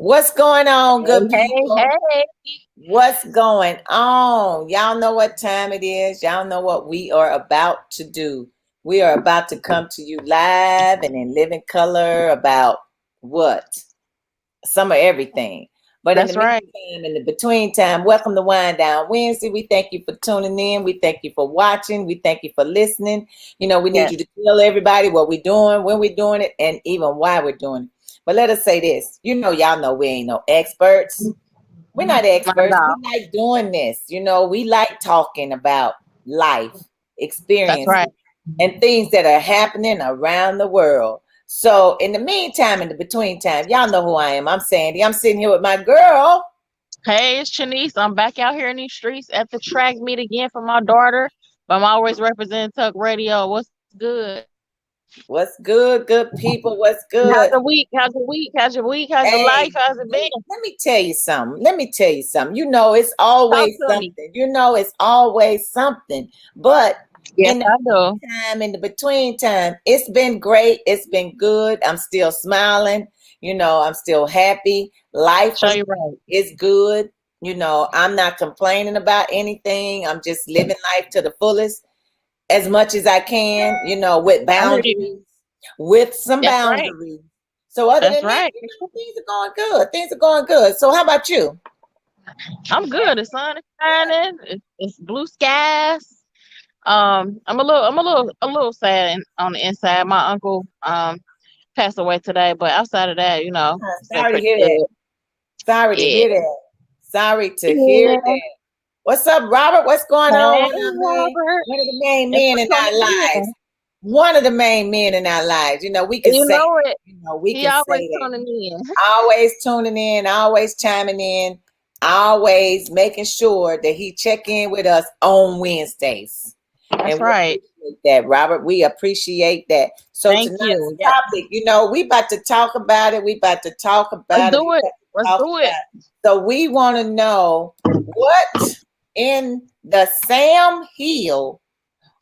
What's going on, Hey, good hey, people? hey. What's going on? Y'all know what time it is. Y'all know what we are about to do. We are about to come to you live and in living color about what? Some of everything. But in the That's right. meantime, in the between time, welcome to Wind Down Wednesday. We thank you for tuning in. We thank you for watching. We thank you for listening. We need Yes, you to tell everybody what we're doing, when we're doing it, and even why we're doing it. But let us say this. Y'all know we ain't no experts. We're not not at experts. We all. like doing this. We like talking about life, That's experiences, right. and things that are happening around the world. So, in the meantime, in the between time, y'all know who I am. I'm Sandy. I'm sitting here with my girl. Hey, it's Shanice. I'm back out here in these streets at the track meet again for my daughter. But I'm always representing Tuck Radio. What's good? What's good, good people? What's How's good? your week? How's your week? How's your week? How's your life? Hey, How's it been? let me tell you something. Let me tell you something. It's Talk always to me. something. It's always something. But Yes, in the I do. time, in the between time, it's been great. It's been good. I'm still smiling. I'm still happy. Life Show you right. is good. I'm not complaining about anything. I'm just living life to the fullest as much as I can, with I hear you. boundaries, with some That's right. boundaries. So other That's than that, right. things are going good. Things are going good. So how about you? I'm good. The sun is shining. It's blue skies. I'm a little sad on the inside. My uncle passed away today, but outside of that, still Sorry to pretty hear that. good. Sorry to Yeah. hear that. Sorry to hear Yeah. that. What's up, Robert? What's going on? Hey, Man? Robert. One of the main Thanks men for in our tuning lives. in. One of the main men in our lives. We can You say know that. it. We He can always say that. tuning in. Always tuning in, always chiming in, always making sure that he check in with us on Wednesdays. That's And we right. appreciate that, Robert. We appreciate that. So Thank tonight's you. Yeah. topic, we about to talk about it. We about to talk Let's about it. do We it. about to Let's talk do it. about it. So we want to know what in the Sam Hill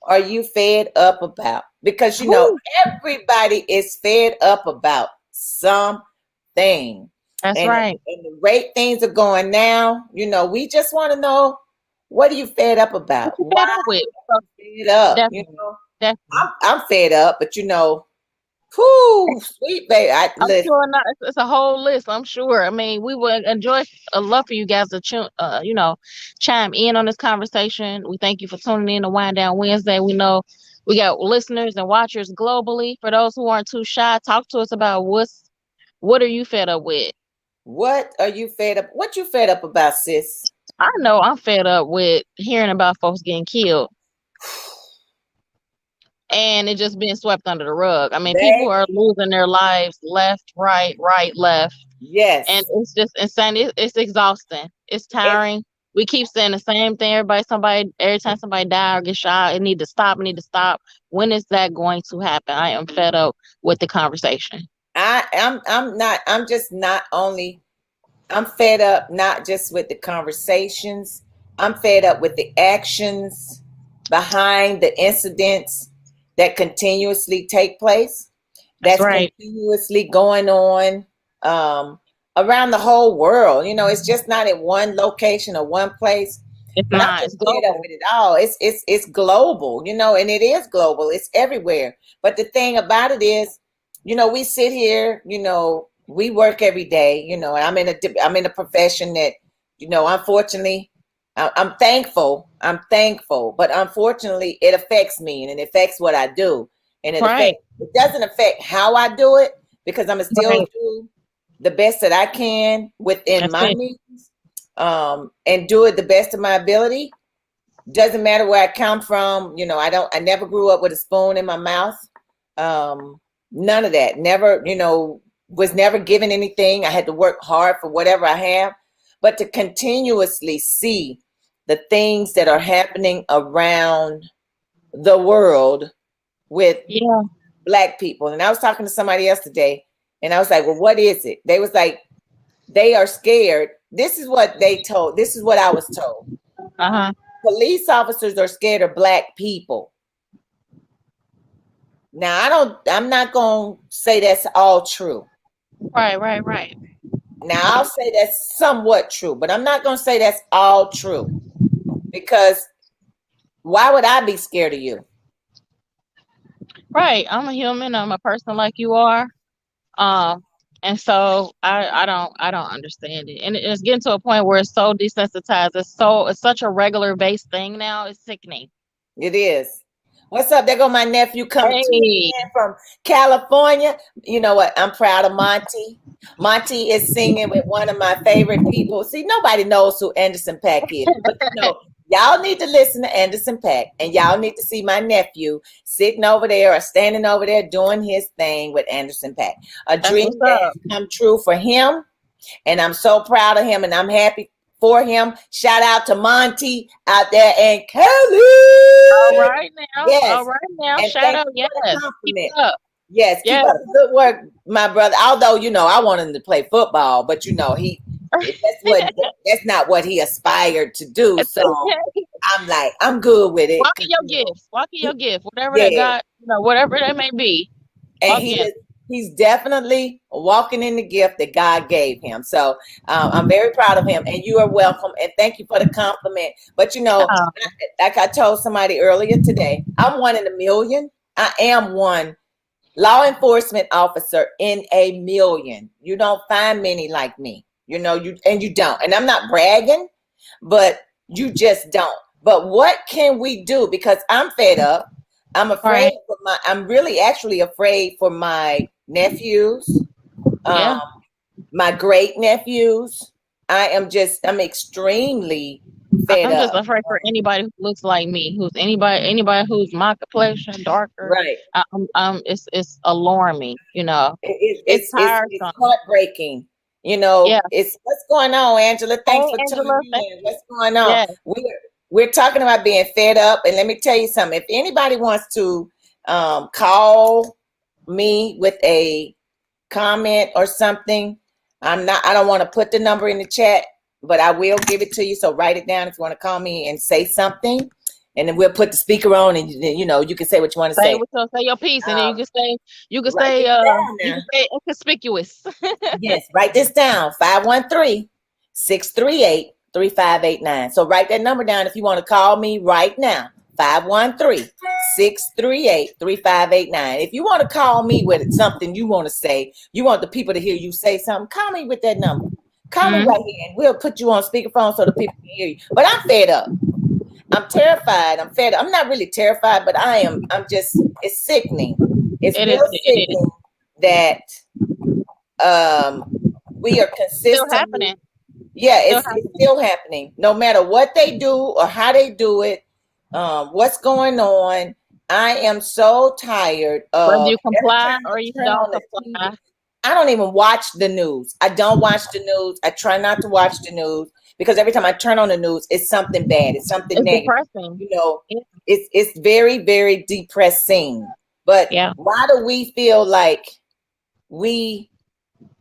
are you fed up about? Because Woo. everybody is fed up about something. That's And right. the rate things are going now, we just want to know, what are you fed up What about? you Why fed are up with? So, you fed up? definitely. Definitely. I'm fed up, but whoo, sweet baby. I I'm listen. sure not. It's a whole list. I'm sure. I mean, we would enjoy a love for you guys to chime in on this conversation. We thank you for tuning in to Wind Down Wednesday. We know we got listeners and watchers globally. For those who aren't too shy, talk to us about what are you fed up with? What are you fed up? What you fed up about, sis? I know I'm fed up with hearing about folks getting killed and it just being swept under the rug. I mean, people are Baby, losing their lives left, right, left. And yes. it's just insane. It's exhausting. It's It's tiring. We keep saying the same thing. Every time somebody die or get shot, it need to stop. It need to stop. When is that going to happen? I am fed up with the conversation. I'm just not only I'm fed up not just with the conversations, I'm fed up with the actions behind the incidents that continuously take place, That's that's right. continuously going on um, around the whole world. It's just not at one location or one place. It's But I'm not. just It's fed up global. with it all. It's global, and it is global. It's everywhere. But the thing about it is, we sit here, we work every day, and I'm in a profession that, unfortunately, I'm thankful. I'm thankful, but unfortunately, it affects me and it affects what I do, and Right. it doesn't affect how I do it because I'm gonna still Right. do the best that I can within That's my it. means, and do it the best of my ability. Doesn't matter where I come from. I never grew up with a spoon in my mouth. Um, None of that. Never, was never given anything. I had to work hard for whatever I have. But to continuously see the things that are happening around the world with Yeah. Black people. And I was talking to somebody else today, and I was like, well, what is it? They was like, they are scared. This is what they told. This is what I was told. Uh-huh. Police officers are scared of Black people. Now, I'm not going to say that's all true. Right. Right. Right. Now I'll say that's somewhat true, but I'm not gonna say that's all true because why would I be scared of you? Right. I'm a human. I'm a person like you are. Um, and so I don't understand it. And it's getting to a point where it's so desensitized. It's such a regular based thing now. It's sickening. It is. What's up? There go my nephew coming tuning Hey. in from California. You know what? I'm proud of Monty. Monty is singing with one of my favorite people. See, nobody knows who Anderson Paak is, but y'all need to listen to Anderson Paak, and y'all need to see my nephew sitting over there or standing over there doing his thing with Anderson Paak. A That's dream what's that up. has come true for him, and I'm so proud of him, and I'm happy for him. Shout out to Monty out there in Cali. All right now. All Yes. right now. And Shout thank out. you for the Yes. Keep compliment. it up. Yes, keep Yes. up the good work, my brother. Although, I want him to play football, but that's not what he aspired to do. It's So okay. I'm like, I'm good with it. Walk in your gifts. Walk in your gift. Whatever that Yeah. God, whatever that may be. And Walk in. he's definitely walking in the gift that God gave him. So I'm very proud of him, and you are welcome. And thank you for the compliment. But like I told somebody earlier today, I'm one in a million. I am one law enforcement officer in a million. You don't find many like me. You don't. And I'm not bragging, but you just don't. But what can we do? Because I'm fed up. I'm afraid Right. I'm really actually afraid for my nephews, Yeah. my great nephews. I'm extremely fed I'm just up. afraid for anybody who looks like me, who's anybody who's my complexion, darker. Right. It's alarming. It's It's tiresome. heartbreaking. Yeah. It's what's going on, Angela. Hey, Thanks for tuning Angela. in. What's going on? Yeah. We're talking about being fed up, and let me tell you something. If anybody wants to call me with a comment or something, I don't want to put the number in the chat, but I will give it to you. So write it down if you want to call me and say something, and then we'll put the speaker on, and you can say what you want to say. Say your piece, and then Um, you can write say this down you now. can say inconspicuous. Yes, write this down. 513-638-3589. So write that number down if you want to call me right now. 513-638-3589. If you want to call me with something you want to say, you want the people to hear you say something, call me with that number. Call me right here, and we'll put you on speakerphone so the people can hear you. But I'm fed up. I'm terrified. I'm fed up. I'm not really terrified, but I'm just, it's sickening. It's real sickening that we are consistently Still happening. Yeah, it's still happening. No matter what they do or how they do it, what's going on. I am so tired of Whether you comply every time or I you turn don't on the comply. TV. I don't even watch the news. I don't watch the news. I try not to watch the news because every time I turn on the news, it's something bad. It's something It's negative. depressing. It's very, very depressing. But Yeah. why do we feel like we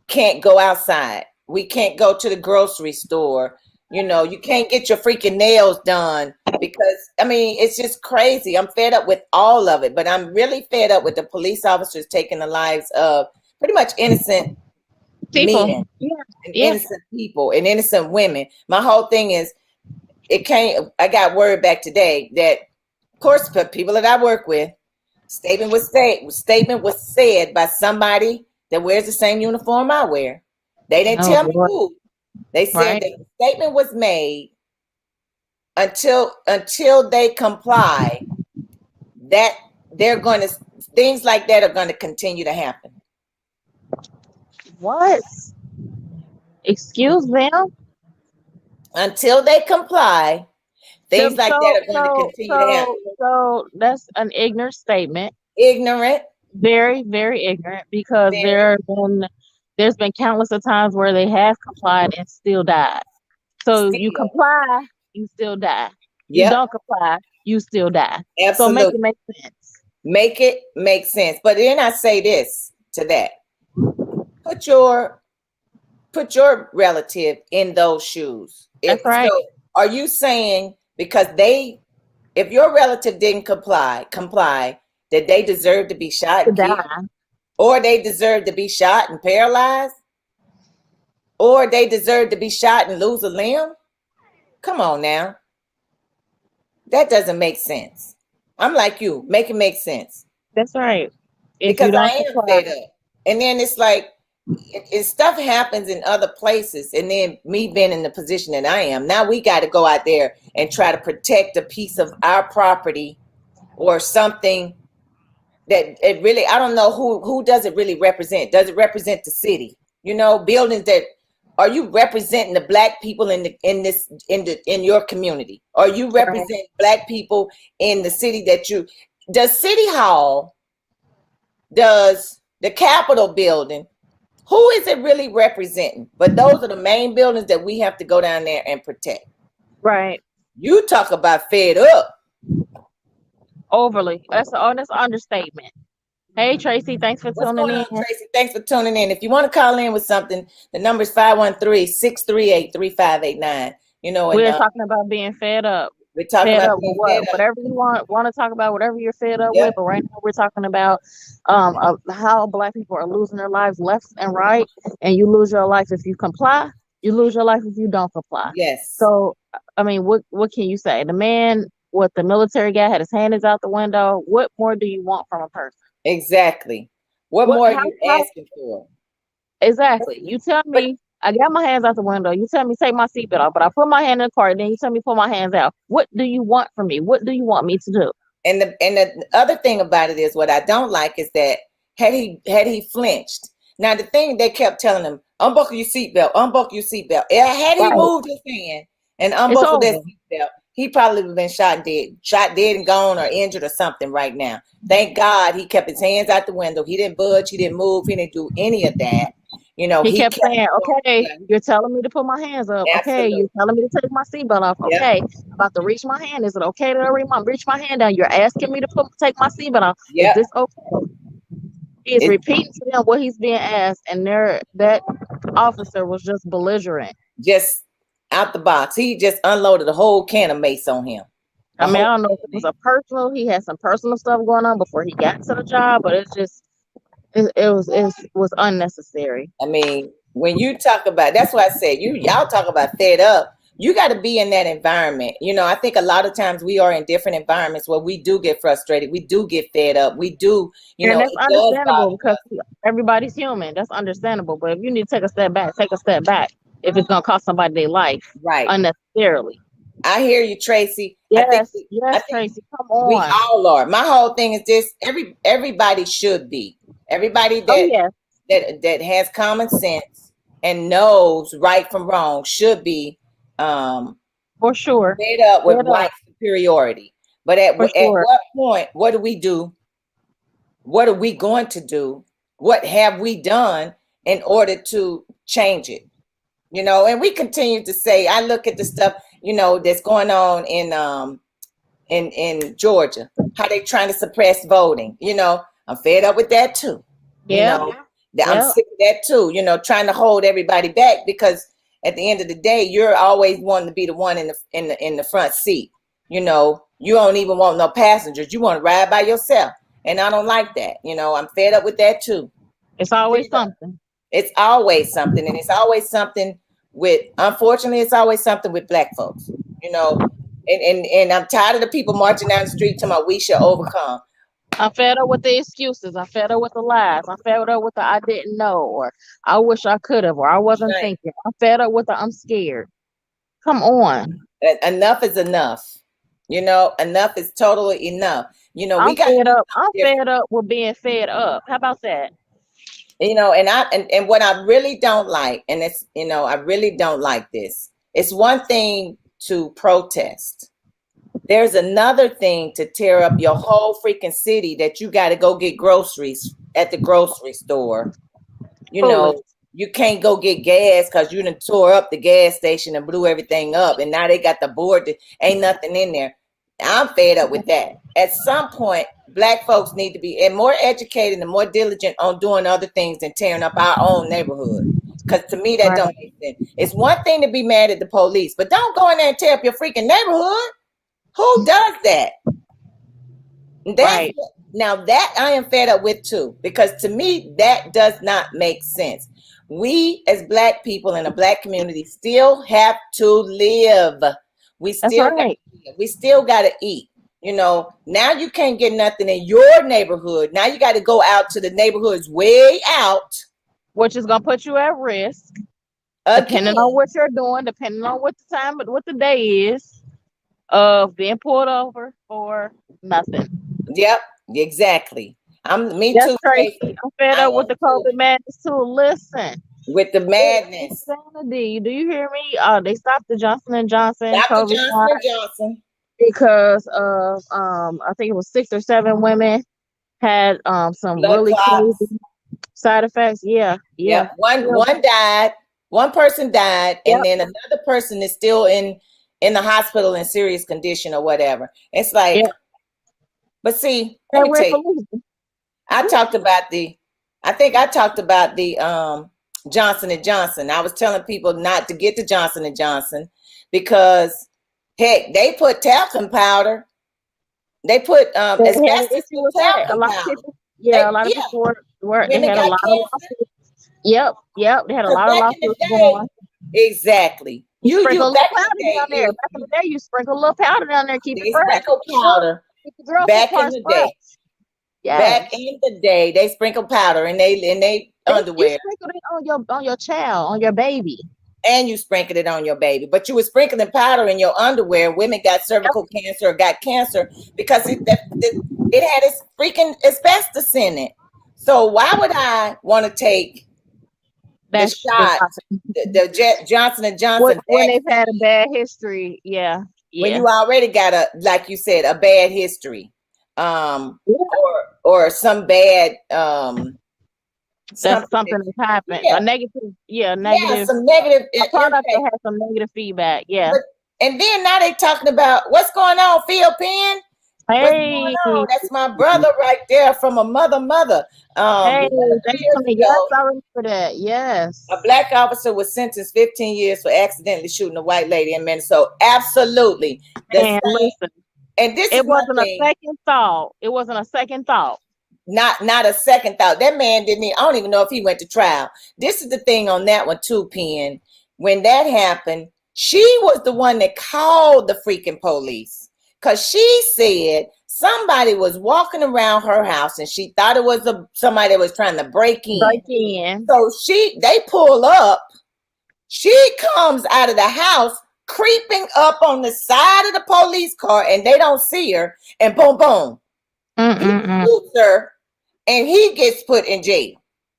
can't go outside? We can't go to the grocery store. You can't get your freaking nails done because, it's just crazy. I'm fed up with all of it, but I'm really fed up with the police officers taking the lives of pretty much innocent People. men and Yeah. innocent people and innocent women. My whole thing is, I got word back today that, of course, the people that I work with, statement was said by somebody that wears the same uniform I wear. They didn't tell me who. They said that the statement was made until they comply, that things like that are going to continue to happen. What? Excuse them? Until they comply, things like that are going to continue to happen. So that's an ignorant statement. Ignorant. Very, very ignorant, because there's been countless of times where they have complied and still died. So you comply, you still die. You don't comply, you still die. Absolutely. So make it make sense. Make it make sense. But then I say this to that. Put your relative in those shoes. That's right. So are you saying because if your relative didn't comply, that they deserve to be shot and killed? Or they deserve to be shot and paralyzed? or they deserve to be shot and lose a limb. Come on now. That doesn't make sense. I'm like you, make it make sense. That's right. If you Because I don't am comply, fed up. And then it's like, stuff happens in other places, and then me being in the position that I am, now we got to go out there and try to protect a piece of our property or something that it really, I don't know who does it really represent. Does it represent the city? You know, buildings that, are you representing the black people in your community? Are you representing black people in the city that you, does City Hall, does the Capitol building, who is it really representing? But those are the main buildings that we have to go down there and protect. right? You talk about fed up. Overly. That's an understatement. Hey Tracy, thanks for What's tuning going in. on, Tracy? Thanks for tuning in. If you want to call in with something, the number is 513-638-3589. You know, and We're talking about being fed up. we're talking Fed about up with being what? fed up. Whatever you want to talk about, whatever you're fed up Yep. with. But right now we're talking about how black people are losing their lives left and right, and you lose your life if you comply. You lose your life if you don't comply. Yes. So I mean, what can you say? The man, what the military guy had his hands out the window. What more do you want from a person? Exactly. What more are you asking for? Exactly. You tell me, I got my hands out the window. You tell me take my seatbelt off, but I put my hand in the car. Then you tell me pull my hands out. What do you want from me? What do you want me to do? And the other thing about it is, what I don't like is that had he flinched. Now the thing they kept telling him, unbuckle your seatbelt, unbuckle your seatbelt. Had he moved his hand and unbuckled that seatbelt, he probably would have been shot dead and gone, or injured or something right now. Thank God he kept his hands out the window. He didn't budge. He didn't move. He didn't do any of that. You know, he kept saying, okay, you're telling me to put my hands up. Absolutely. Okay, you're telling me to take my seatbelt off. Yep. Okay, I'm about to reach my hand. Is it okay to reach my hand down? You're asking me to take my seatbelt off. Yep. Is this okay? He is repeating to them what he's being asked, and that officer was just belligerent. Just out the box. He just unloaded a whole can of mace on him. I mean, I don't know if it was a personal, he had some personal stuff going on before he got to the job, but it's just, it was unnecessary. I mean, when you talk about, that's why I said, y'all talk about fed up. You got to be in that environment. You know, I think a lot of times we are in different environments where we do get frustrated. We do get fed up. We do, and that's understandable because everybody's human. That's understandable. But if you need to take a step back, take a step back. If it's going to cost somebody their life, right, unnecessarily. I hear you, Tracy. Yes, Tracy, come on. We all are. My whole thing is this: everybody should be. Everybody that has common sense and knows right from wrong should be, for sure, fed up with white superiority. But at what point? What do we do? What are we going to do? What have we done in order to change it? You know, and we continue to say, I look at the stuff, you know, that's going on in Georgia, how they trying to suppress voting. You know, I'm fed up with that too. Yeah. You know, I'm sick of that too. You know, trying to hold everybody back, because at the end of the day, you're always wanting to be the one in the front seat. You know, you don't even want no passengers. You want to ride by yourself, and I don't like that. You know, I'm fed up with that too. It's always something. It's always something, and it's always something with, unfortunately, it's always something with black folks, you know, and I'm tired of the people marching down the street talking about we shall overcome. I'm fed up with the excuses. I'm fed up with the lies. I'm fed up with the I didn't know, or I wish I could have, or I wasn't thinking. I'm fed up with the I'm scared. Come on. Enough is enough. You know, enough is totally enough. You know, I'm fed up. I'm fed up with being fed up. How about that? You know, and what I really don't like, and it's, you know, I really don't like this. It's one thing to protest. There's another thing to tear up your whole freaking city that you got to go get groceries at the grocery store. You know, you can't go get gas because you done tore up the gas station and blew everything up, and now they got the board that ain't nothing in there. I'm fed up with that. At some point, black folks need to be more educated and more diligent on doing other things than tearing up our own neighborhood. Because to me, that don't make sense. It's one thing to be mad at the police, but don't go in there and tear up your freaking neighborhood. Who does that? Now that I am fed up with too, because to me, that does not make sense. we as Black people in a Black community still have to live. We That's still got to right. live. We still got to eat. You know, now you can't get nothing in your neighborhood. Now you got to go out to the neighborhoods way out Which is gonna put you at risk, depending on again. what you're doing, depending on what the time, what the day is, of being pulled over for nothing. Yep, exactly. Me That's too, crazy. Tracy. I'm fed I up with am the too. COVID madness too. Listen, With the it's madness. insanity. Do you hear me? They stopped the Johnson and Johnson Dr. COVID Johnson shot and Johnson. because of I think it was 6 or 7 women had some Blood really clots. crazy side effects. Yeah, yeah, Yep. One yeah, one died. One person died, and yep. then another person is still in the hospital in serious condition or whatever. It's like, Yeah. but see, let That me went tell for you, losing. I talked about the I think I talked about the Johnson and Johnson. I was telling people not to get the Johnson and Johnson because heck, they put talcum powder. They put They had an asbestos issue in with that. A talcum lot of powder. people, yeah, a They lot of yeah, people were they women had a got lot of cancer lawsuits. Yep, yep. They had a because lot of back in the lawsuits day, going. exactly. You You sprinkle a little back in the powder down day, there. Back in the day, you sprinkle a little powder down there, keep it they fresh. sprinkle powder. Keep the girl Back in parts the day, fresh. Yes. they sprinkle powder in they You underwear, sprinkled it on your child, on your baby. and you sprinkled it on your baby. But you were sprinkling powder in your underwear. Women got Yep. cervical cancer or got cancer because it had its freaking asbestos in it. So why would I want to take the That's shot, the Johnson and Johnson when they've vaccine, had a bad history. Yeah, when yeah. you already got like you said, a bad history, Yeah. or some bad That's something something that, that's happened. A yeah, negative, yeah, yeah, negative. some negative A product impact. that has some negative feedback. Yeah. But and then now they talking about what's going on, Phil Penn. What's going Hey, on? That's my brother right there from a mother. hey, 11 thank you years for me. Yes, ago, I remember that. a Yes. black officer was sentenced 15 years for accidentally shooting a white lady in Minnesota. Absolutely. The And same. listen, And this it is my wasn't a thing. second thought. It wasn't a second thought. Not a second thought. That man didn't I don't even know if he went to trial. This is the thing on that one too, Penn. When that happened, she was the one that called the freaking police because she said somebody was walking around her house and she thought it was somebody that was trying to break in. Break in. So they pull up. She comes out of the house, creeping up on the side of the police car, and they don't see her. And boom, boom, he Mm-mm-mm. shoots her, and he gets put in jail.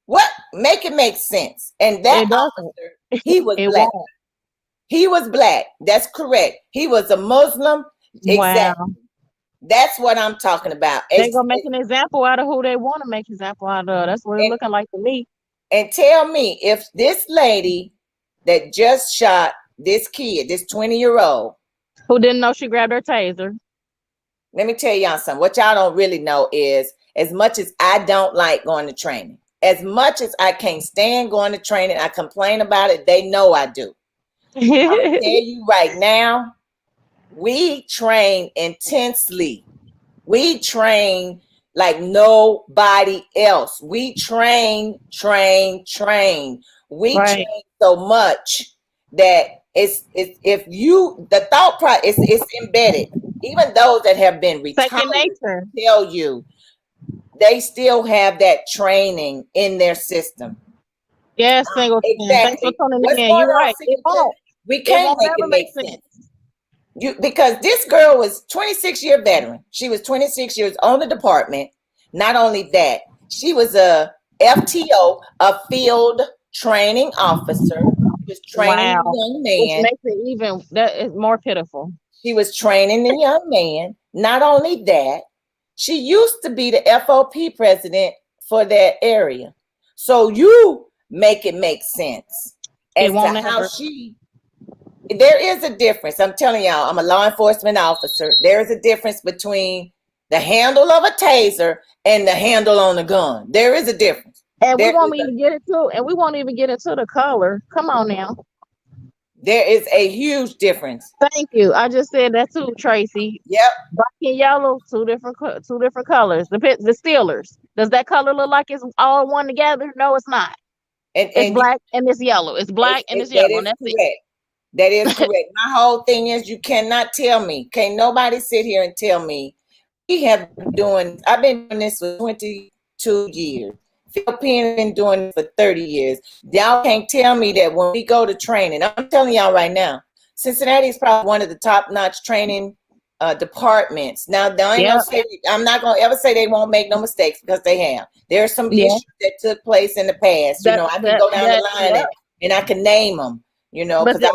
What? Make it make sense. And that It doesn't. officer, he was It black. won't. He was black. That's correct. He was a Muslim. Wow. Exactly. That's what I'm talking about. They're gonna make an example out of who they want to make an example out of. That's what it's And, looking like to me. and tell me if this lady that just shot this kid, this 20-year-old, Who didn't know she grabbed her taser? let me tell y'all something. What y'all don't really know is as much as I don't like going to training, as much as I can't stand going to training, I complain about it. They know I do. I'll tell you right now, we train intensely. We train like nobody else. We train. We Right. train so much that it's if you the thought process it's embedded. Even those that have been retired Second nature. tell you they still have that training in their system. Yes, Singleton. Thanks for Exactly. tuning What's in. going You're on, right. It Singleton? won't. We It can't won't make ever it make make sense. sense. Because this girl was 26-year veteran. She was 26 years on the department. Not only that, she was a FTO, a field training officer. She was training Wow. the young Which man. makes it even that is more pitiful. She was training the young man. Not only that, she used to be the FOP president for that area. So you make it make sense It as to won't how ever. there is a difference. I'm telling y'all, I'm a law enforcement officer. There is a difference between the handle of a taser and the handle on a gun. There is a difference. And we There won't is even get into and we won't even get into the color. Come on now. there is a huge difference. Thank you. I just said that too, Tracy. Yep. Black and yellow, two different colors. The Steelers. Does that color look like it's all one together? No, it's not. It's and black and it's yellow. It's black and it's that yellow, and is that's it. correct. That is correct. My whole thing is you cannot tell me. Can't nobody sit here and tell me we have been doing. I've been doing this for 22 years. Phil Penn been doing it for 30 years. Y'all can't tell me that when we go to training. I'm telling y'all right now, Cincinnati is probably one of the top-notch training departments. Now, I ain't gonna say, I'm not gonna ever say they won't make no mistakes because they have. There are some Yeah. issues that took place in the past. You know, I can go down the line and I can name them. You know, but because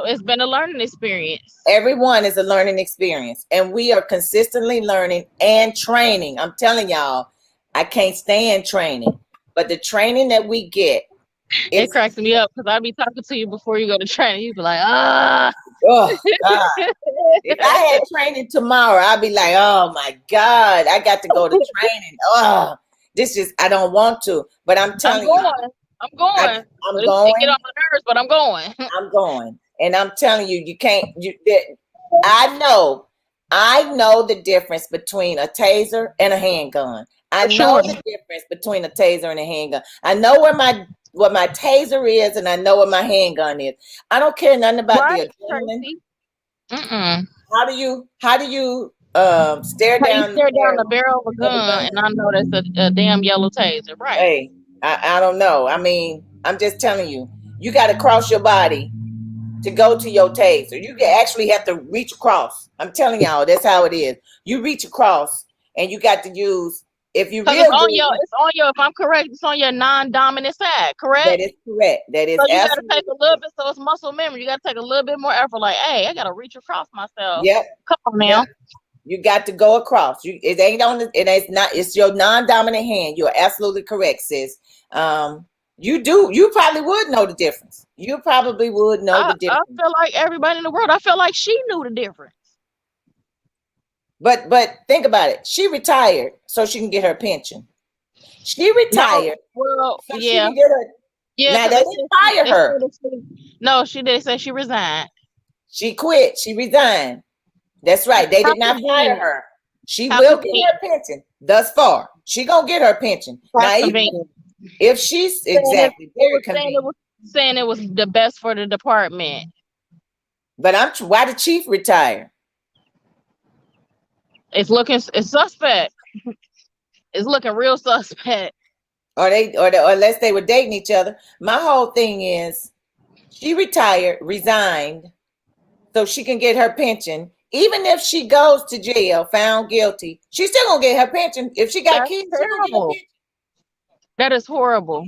it's been a learning experience. everyone is a learning experience, and we are consistently learning and training. I'm telling y'all, I can't stand training, but the training that we get, It cracks me up because I'll be talking to you before you go to training. You be like, ah. Oh God! If I had training tomorrow, I'd be like, oh my God, I got to go to training. Oh, this is I don't want to, but I'm telling you, I'm going. I'm going. Get on my nerves, but I'm going. I'm going, and I'm telling you, you can't. I know the difference between a taser and a handgun. I know the difference between a taser and a handgun. I know what my taser is, and I know what my handgun is. I don't care nothing about the adrenaline. How do you stare down the barrel of a gun, and I know that's a damn yellow taser, right? Hey, I don't know. I mean, I'm just telling you, you got to cross your body to go to your taser. You actually have to reach across. I'm telling y'all, that's how it is. You reach across, and you got to use. If you really, it's on your. If I'm correct, it's on your non-dominant side. Correct. That is correct. That is. So you got to take a little bit. So it's muscle memory. You got to take a little bit more effort. Like, hey, I got to reach across myself. Yep. Come on now. Yep. You got to go across. It ain't on. It ain't not. It's your non-dominant hand. You're absolutely correct, sis. You do. You probably would know the difference. You probably would know the difference. I feel like everybody in the world. I feel like she knew the difference. But think about it. She retired so she can get her pension. She retired. No, so she can get her. Yeah. Now they didn't fire her. No, she did say she resigned. She quit. She resigned. That's right. They did not fire her. She will get her pension. Thus far, she gonna get her pension. Now, if she's exactly very convenient. Saying it was the best for the department. But why the chief retire? It's suspect. It's looking real suspect. Or unless they were dating each other. My whole thing is, she retired, resigned, so she can get her pension. Even if she goes to jail, found guilty, she's still gonna get her pension. If she got kids, she's gonna get her pension. That is horrible.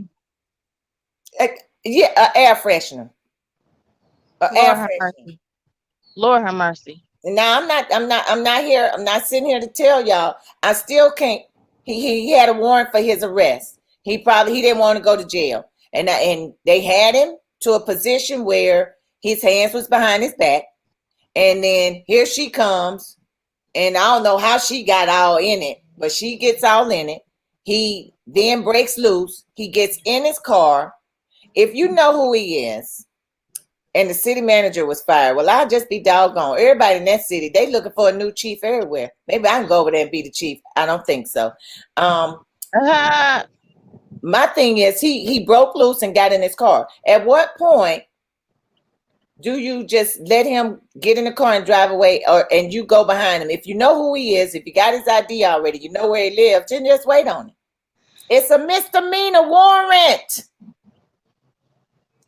Yeah, an air freshener. Lord have mercy. Now I'm not here. I'm not sitting here to tell y'all. I still can't. He had a warrant for his arrest. He didn't want to go to jail, and they had him to a position where his hands was behind his back, and then here she comes, and I don't know how she got all in it, but she gets all in it. He then breaks loose. He gets in his car. If you know who he is, and the city manager was fired, well, I'll just be doggone. Everybody in that city, they looking for a new chief everywhere. Maybe I can go over there and be the chief. I don't think so. My thing is, he broke loose and got in his car. At what point do you just let him get in the car and drive away, and you go behind him? If you know who he is, if you got his ID already, you know where he lives, then just wait on him. It's a misdemeanor warrant.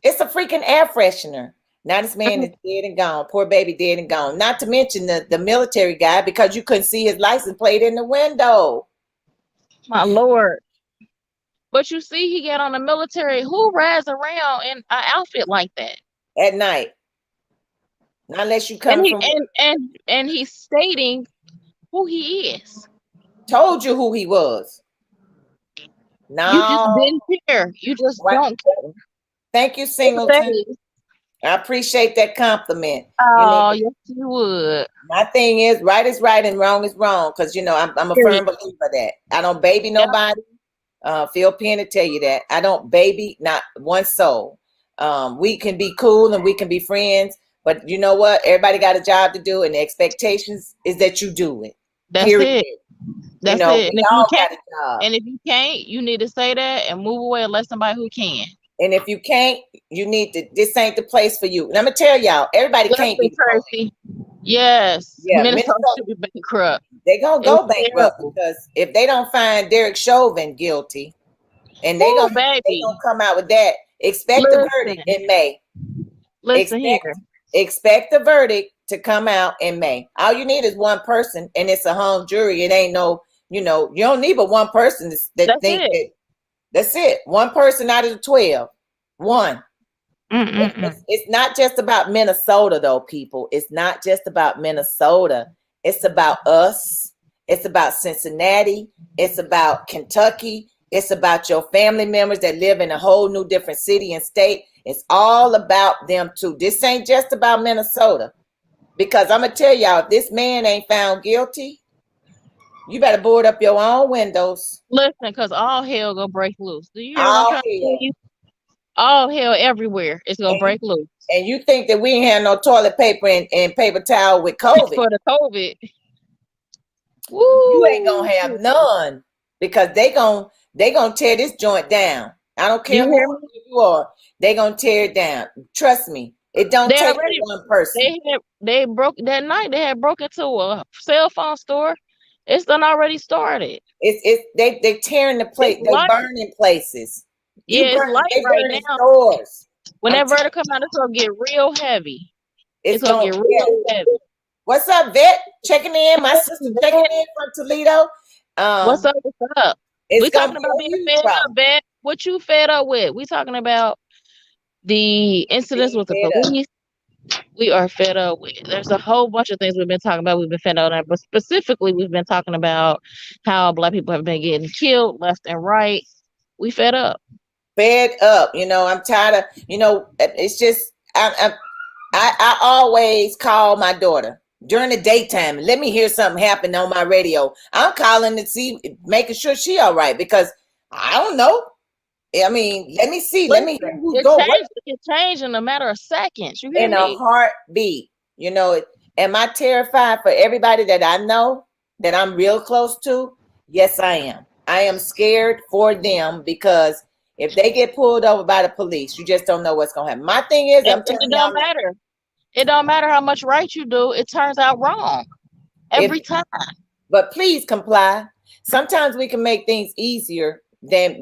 It's a freaking air freshener. Now this man is dead and gone. Poor baby dead and gone. Not to mention the military guy, because you couldn't see his license plate in the window. My Lord. But you see, he got on the military. Who rides around in an outfit like that? At night. Not unless you come from... And he's stating who he is. Told you who he was. No. You just didn't care. You just don't care. Thank you, Singleton. I appreciate that compliment. Oh, yes, you would. My thing is, right is right and wrong is wrong, because I'm a firm believer that I don't baby nobody. Phil Penn to tell you that I don't baby not one soul. We can be cool and we can be friends, but you know what? Everybody got a job to do, and the expectations is that you do it. That's it. That's it. We all got a job. And if you can't, you need to say that and move away and let somebody who can. And if you can't, you need to. This ain't the place for you. And I'm gonna tell y'all, everybody can't be Tracy. Yes. Yeah, Minnesota should be bankrupt. They're gonna go bankrupt because if they don't find Derek Chauvin guilty, and they gonna come out with that, expect the verdict in May. Expect the verdict to come out in May. All you need is one person, and it's a hung jury. It ain't no, you don't need but one person that think that. That's it. One person out of the 12. One. It's not just about Minnesota, though, people. It's not just about Minnesota. It's about us. It's about Cincinnati. It's about Kentucky. It's about your family members that live in a whole new different city and state. It's all about them, too. This ain't just about Minnesota. Because I'm going to tell y'all, if this man ain't found guilty, you better board up your own windows. Listen, because all hell gonna break loose. Do you hear what I'm trying to tell you? All hell everywhere is gonna break loose. And you think that we ain't have no toilet paper and paper towel with COVID? For the COVID. Woo. You ain't gonna have none because they gonna tear this joint down. I don't care who you are. They gonna tear it down. Trust me. It don't take one person. They broke that night. They had broke into a cell phone store. It's done already started. They tearing the place. They burning places. It's light right now. Stores. Whenever it come out, it's gonna get real heavy. It's gonna get real heavy. What's up, Vet? Checking in. My sister checking in from Toledo. What's up? What's up? We talking about being fed up, Vet. What you fed up with? We talking about the incidents with the police. We are fed up with. There's a whole bunch of things we've been talking about. We've been fed up on, but specifically, we've been talking about how Black people have been getting killed left and right. We fed up. Fed up. I'm tired of. It's just I always call my daughter during the daytime. Let me hear something happen on my radio. I'm calling to see, making sure she all right because I don't know. I mean, let me see. Let me hear who's going. It changed in a matter of seconds. You hear me? A heartbeat. Am I terrified for everybody that I know that I'm real close to? Yes, I am. I am scared for them because if they get pulled over by the police, you just don't know what's going to happen. My thing is, I'm telling you, it don't matter. It don't matter how much right you do. It turns out wrong every time. But please comply. Sometimes we can make things easier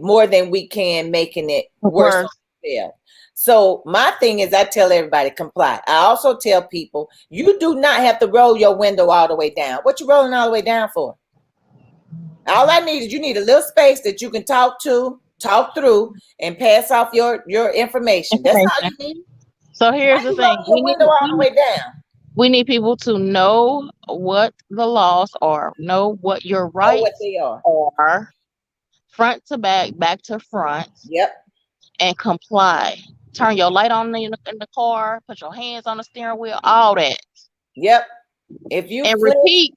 more than we can making it worse. So my thing is, I tell everybody comply. I also tell people you do not have to roll your window all the way down. What you rolling all the way down for? All I need is you need a little space that you can talk through, and pass off your information. That's all you need. So here's the thing: we need people to know what the laws are, know what your rights are. Front to back to front. Yep. And comply. Turn your light on in the car. Put your hands on the steering wheel. All that. Yep. Repeat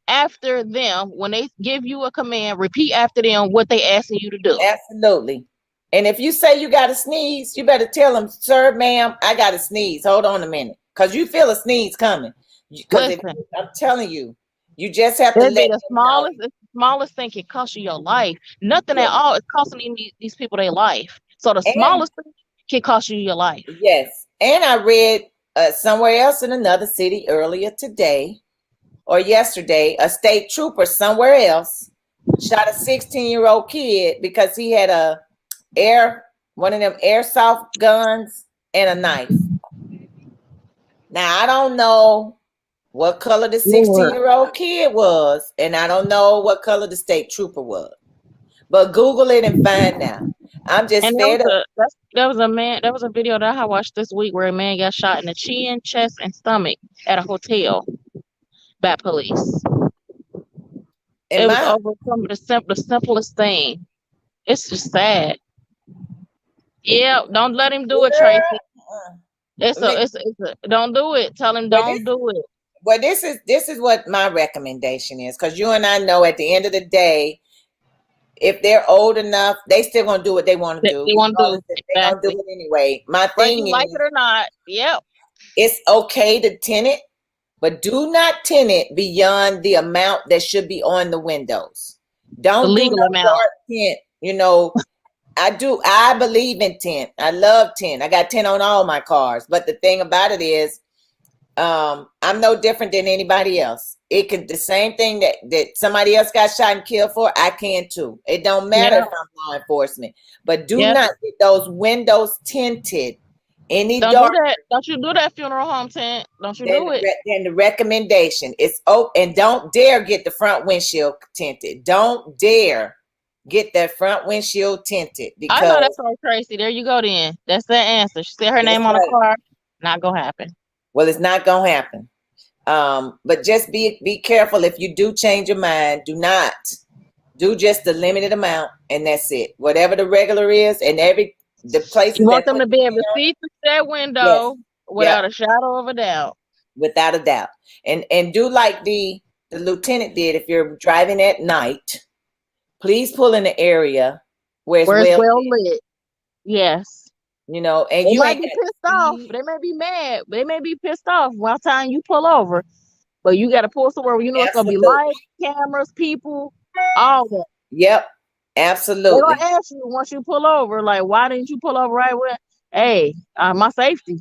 after them when they give you a command. Repeat after them what they asking you to do. Absolutely. And if you say you got to sneeze, you better tell them, "Sir, ma'am, I got to sneeze. Hold on a minute," because you feel a sneeze coming. I'm telling you, you just have to let the smallest thing can cost you your life. Nothing at all is costing these people their life. So the smallest thing can cost you your life. Yes. And I read somewhere else in another city earlier today or yesterday, a state trooper somewhere else shot a 16-year-old kid because he had one of them airsoft guns and a knife. Now, I don't know what color the 16-year-old kid was, and I don't know what color the state trooper was. But Google it and find out. I'm just fed up. There was a video that I watched this week where a man got shot in the chin, chest, and stomach at a hotel by police. It was over some of the simplest thing. It's just sad. Yeah, don't let him do it, Tracy. Don't do it. Tell him don't do it. Well, this is what my recommendation is, because you and I know at the end of the day, if they're old enough, they still gonna do what they want to do. They want to do it. They're gonna do it anyway. My thing is, like it or not, yep. It's okay to tint it, but do not tint it beyond the amount that should be on the windows. Don't do legal no amount. dark tint. I believe in tint. I love tint. I got tint on all my cars. But the thing about it is, I'm no different than anybody else. It could the same thing that somebody else got shot and killed for, I can too. It don't matter if I'm law enforcement. But do not get those windows tinted any Don't dark. do that. Don't you do that funeral home tent. Don't you do it. Then the recommendation is and don't dare get the front windshield tinted. Don't dare get that front windshield tinted. Because I know that's right, Tracy. There you go then. That's the answer. She said her name on the car. Not gonna happen. Well, it's not gonna happen. But just be careful. If you do change your mind, do not do just the limited amount, and that's it. Whatever the regular is, and the places you want them to be able to see through that window without a shadow of a doubt. Without a doubt. And do like the lieutenant did. If you're driving at night, please pull in the area where it's well lit. Yes. And they might be pissed off. They may be mad. They may be pissed off while time you pull over. But you got to pull somewhere where it's going to be lights, cameras, people, all that. Yep. Absolutely. They're going to ask you once you pull over, like, why didn't you pull over right away? Hey, my safety.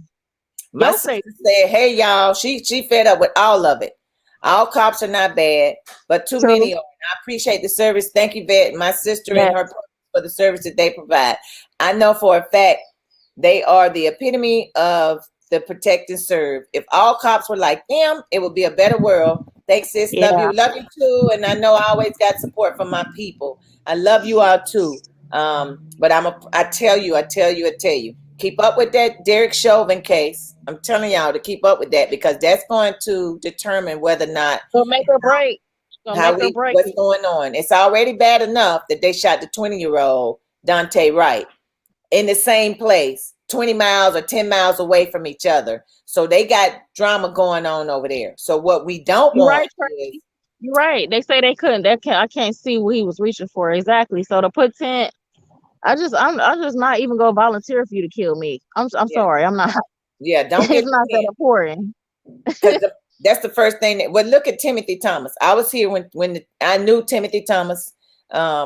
My sister said, hey, y'all, she fed up with all of it. All cops are not bad, but too many are. I appreciate the service. Thank you, Vet, my sister and her for the service that they provide. I know for a fact they are the epitome of the protect and serve. If all cops were like them, it would be a better world. Thanks, sis. Love you too. And I know I always got support from my people. I love you all too. But I tell you, keep up with that Derek Chauvin case. I'm telling y'all to keep up with that, because that's going to determine whether or not make or break. What's going on. It's already bad enough that they shot the 20-year-old Dante Wright in the same place, 20 miles or 10 miles away from each other. So they got drama going on over there. So what we don't want is, you're right. They say they couldn't. I can't see what he was reaching for exactly. So to put tent, I'm just not even gonna volunteer for you to kill me. I'm sorry. I'm not. Yeah, don't get it's not that important. That's the first thing. Well, look at Timothy Thomas. I was here when I knew Timothy Thomas.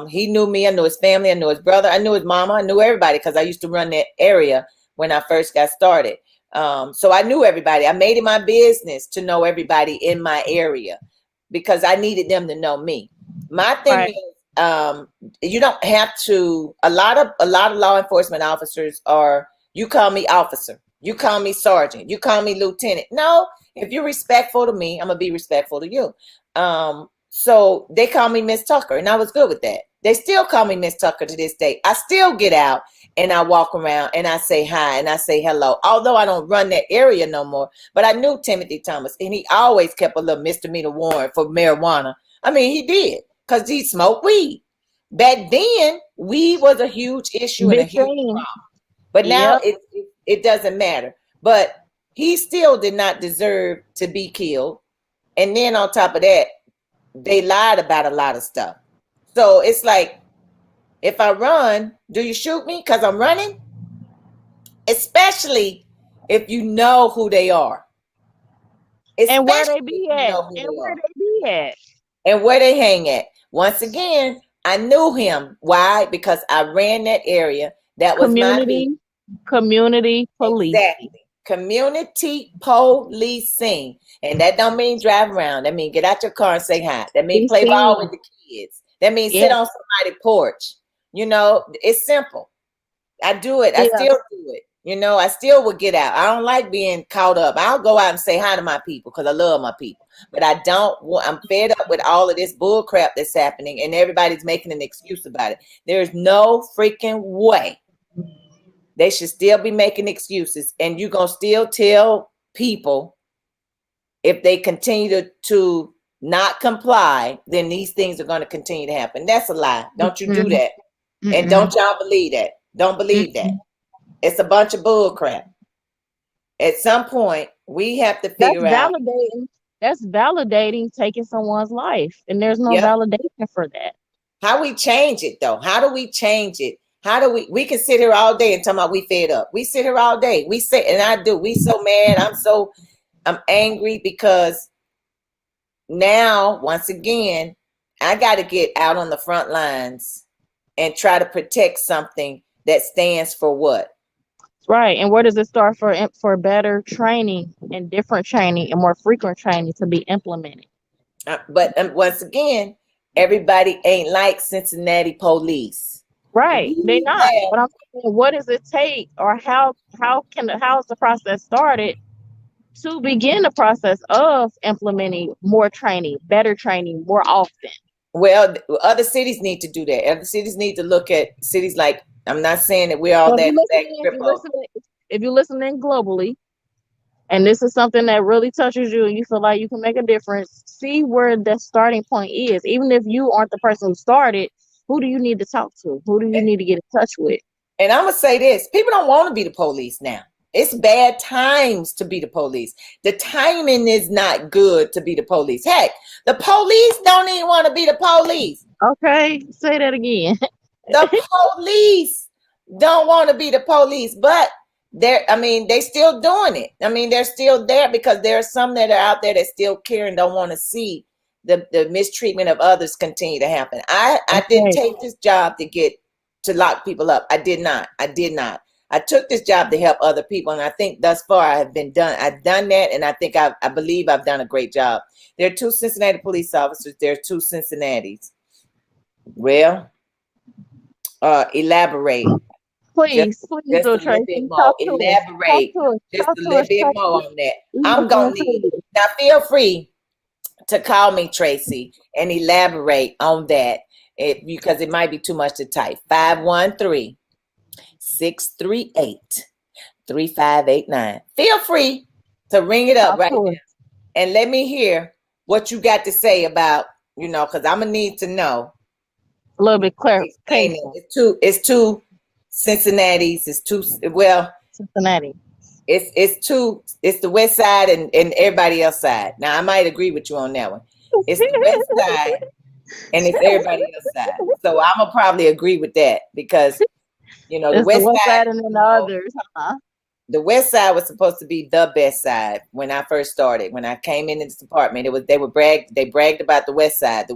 He knew me. I knew his family. I knew his brother. I knew his mama. I knew everybody because I used to run that area when I first got started. So I knew everybody. I made it my business to know everybody in my area because I needed them to know me. My thing is, you don't have to. A lot of law enforcement officers are. You call me officer. You call me sergeant. You call me lieutenant. No, if you're respectful to me, I'm gonna be respectful to you. So they call me Miss Tucker, and I was good with that. They still call me Miss Tucker to this day. I still get out and I walk around and I say hi and I say hello. Although I don't run that area no more, but I knew Timothy Thomas, and he always kept a little misdemeanor warrant for marijuana. I mean, he did because he smoked weed. Back then, weed was a huge issue and a huge problem. But now it doesn't matter. But he still did not deserve to be killed. And then on top of that, they lied about a lot of stuff. So it's like, if I run, do you shoot me because I'm running? Especially if you know who they are. And where they be at. And where they hang at. Once again, I knew him. Why? Because I ran that area. That was community police. Exactly. Community policing. And that don't mean drive around. That means get out your car and say hi. That means play ball with the kids. That means sit on somebody's porch. It's simple. I do it. I still do it. I still would get out. I don't like being caught up. I'll go out and say hi to my people because I love my people. But I'm fed up with all of this bull crap that's happening and everybody's making an excuse about it. There's no freaking way. They should still be making excuses, and you're going to still tell people if they continue to not comply, then these things are going to continue to happen. That's a lie. Don't you do that. And don't y'all believe that. Don't believe that. It's a bunch of bull crap. At some point, we have to figure out. That's validating taking someone's life, and there's no validation for that. How we change it, though? How do we change it? How do we can sit here all day and talk about we fed up. We sit here all day. We say, and I do. We so mad. I'm so I'm angry because now, once again, I got to get out on the front lines and try to protect something that stands for what? Right. And where does it start for better training and different training and more frequent training to be implemented? But once again, everybody ain't like Cincinnati police. Right. They We not. have, But I'm saying, what does it take, or how is the process started to begin the process of implementing more training, better training more often? well, other cities need to do that. Other cities need to look at cities like, I'm not saying that we're all So that crippled. if you're listening globally, and this is something that really touches you and you feel like you can make a difference, see where the starting point is. Even if you aren't the person who started, who do you need to talk to? Who do you need to get in touch with? And I'm going to say this, people don't want to be the police now. It's bad times to be the police. The timing is not good to be the police. Heck, the police don't even want to be the police. Okay, say that again. The police don't want to be the police, but they still doing it. I mean, they're still there because there are some that are out there that still care and don't want to see the mistreatment of others continue to happen. I didn't take this job to lock people up. I did not. I took this job to help other people, and I think thus far I've done that, and I think I believe I've done a great job. There are 2 Cincinnati police officers. There are 2 Cincinnatis. Well, elaborate. Please, Just a little bit more. Elaborate just a little bit more on that. I'm gonna need it. Now feel free to call me Tracy and elaborate on that because it might be too much to type. 513-638-3589. Feel free to ring it up right now and let me hear what you got to say about, because I'm gonna need to know. A little bit clear. It's two Cincinnati's. It's 2. Well, Cincinnati. It's 2. It's the west side and everybody else side. Now I might agree with you on that one. It's the west side and it's everybody else side. So I'm gonna probably agree with that because the west side and then the others. The west side was supposed to be the best side when I first started. When I came into this department, they bragged about the west side.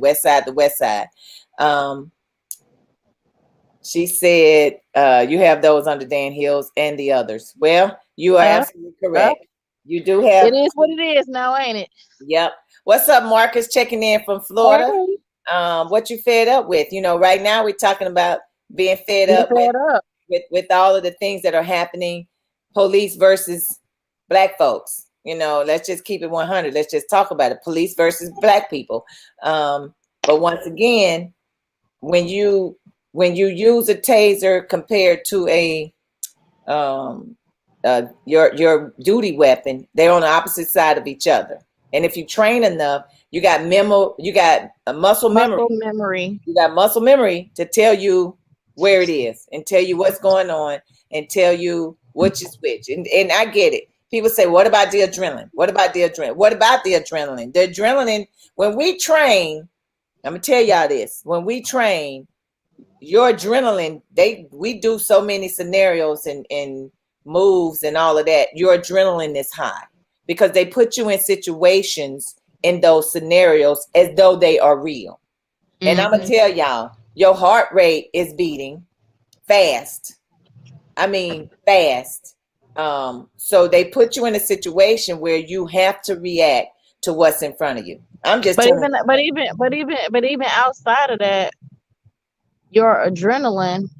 She said, you have those under Dan Hills and the others. Well, you are absolutely correct. You do have. It is what it is now, ain't it? Yep. What's up, Marcus? Checking in from Florida. Hey. What you fed up with? Right now we're talking about being fed up with all of the things that are happening. Police versus Black folks. Let's just keep it 100. Let's just talk about it. Police versus Black people. But once again, when you use a taser compared to your duty weapon, they're on the opposite side of each other. And if you train enough, you got muscle memory. You got muscle memory to tell you where it is and tell you what's going on and tell you which is which. And I get it. People say, what about the adrenaline? What about the adrenaline? The adrenaline, when we train, I'm gonna tell y'all this. When we train, your adrenaline, we do so many scenarios and moves and all of that. Your adrenaline is high because they put you in situations in those scenarios as though they are real. Mm-hmm. And I'm gonna tell y'all, your heart rate is beating fast. I mean, fast. So they put you in a situation where you have to react to what's in front of you. I'm just. But even outside of that, your adrenaline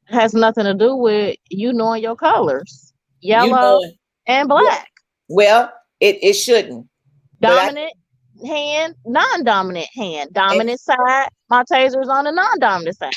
has nothing to do with you knowing your colors, yellow and black. Well, it shouldn't. Dominant hand, non-dominant hand. Dominant side, my taser's on the non-dominant side.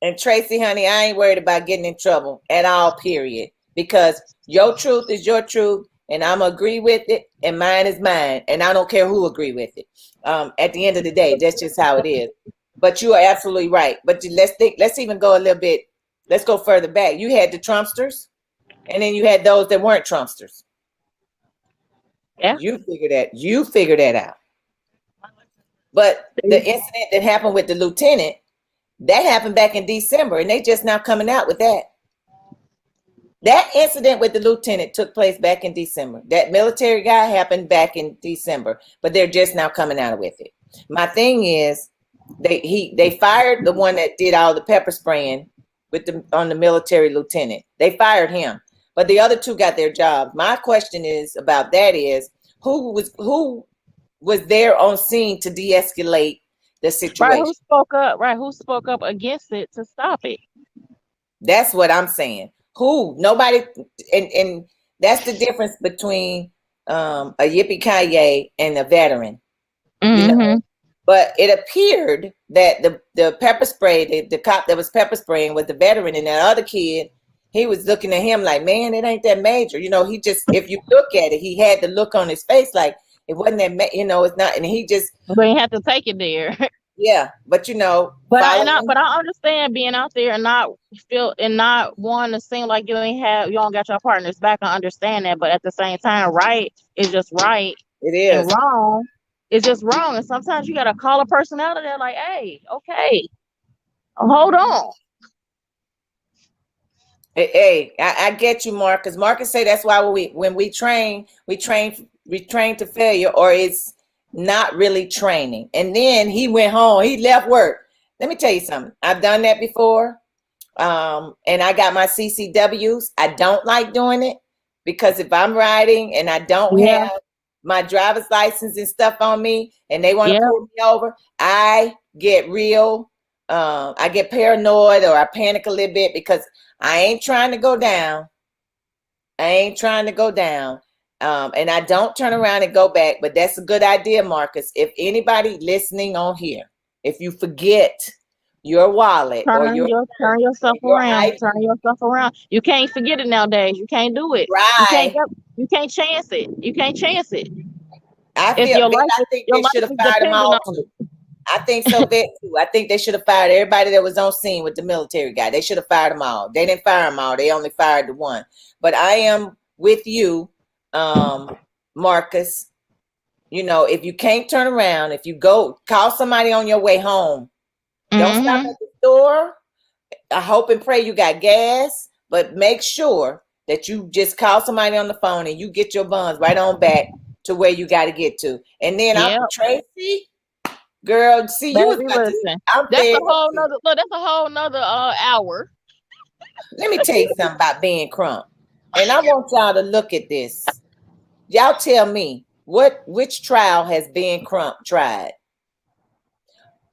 And Tracy, honey, I ain't worried about getting in trouble at all, period. Because your truth is your truth, and I'm agree with it, and mine is mine, and I don't care who agree with it. At the end of the day, that's just how it is. But you are absolutely right. But let's even go a little bit. Let's go further back. You had the Trumpsters, and then you had those that weren't Trumpsters. Yeah. You figure that out. But the incident that happened with the lieutenant, that happened back in December, and they just now coming out with that. That incident with the lieutenant took place back in December. That military guy happened back in December, but they're just now coming out with it. My thing is, they fired the one that did all the pepper spraying on the military lieutenant. They fired him, but the other two got their jobs. My question is about that is who was there on scene to de-escalate the situation? Right, who spoke up? Right, who spoke up against it to stop it? That's what I'm saying. Who? Nobody. And that's the difference between a yippee-ki-yay and a veteran. You know? But it appeared that the pepper spray, the cop that was pepper spraying was the veteran, and that other kid, he was looking at him like, man, it ain't that major. You know, he just, if you look at it, he had the look on his face like it wasn't that, you know, it's not, and he just. But he had to take it there. Yeah, but you know. But I understand being out there and not wanting to seem like you don't got your partner's back. I understand that, but at the same time, right is just right. It is. And wrong is just wrong. And sometimes you gotta call a person out of there like, hey, okay, hold on. Hey, I get you, Marcus. Marcus say that's why when we train to failure, or it's not really training. And then he went home, he left work. Let me tell you something. I've done that before. And I got my CCWs. I don't like doing it because if I'm riding and I don't have my driver's license and stuff on me and they want to pull me over, I get I get paranoid, or I panic a little bit because I ain't trying to go down. And I don't turn around and go back, but that's a good idea, Marcus. If anybody listening on here, if you forget your wallet turn yourself around. You can't forget it nowadays. You can't do it. Right. You can't chance it. I think they should have fired them all. I think so too. I think they should have fired everybody that was on scene with the military guy. They should have fired them all. They didn't fire them all. They only fired the one. But I am with you, Marcus. You know, if you can't turn around, if you go call somebody on your way home, don't stop at the store. I hope and pray you got gas, but make sure that you just call somebody on the phone and you get your buns right on back to where you got to get to. And then Tracy, girl, see, you was listen. That's a whole nother hour. Let me tell you something about Ben Crump. And I want y'all to look at this. Y'all tell me which trial has Ben Crump tried?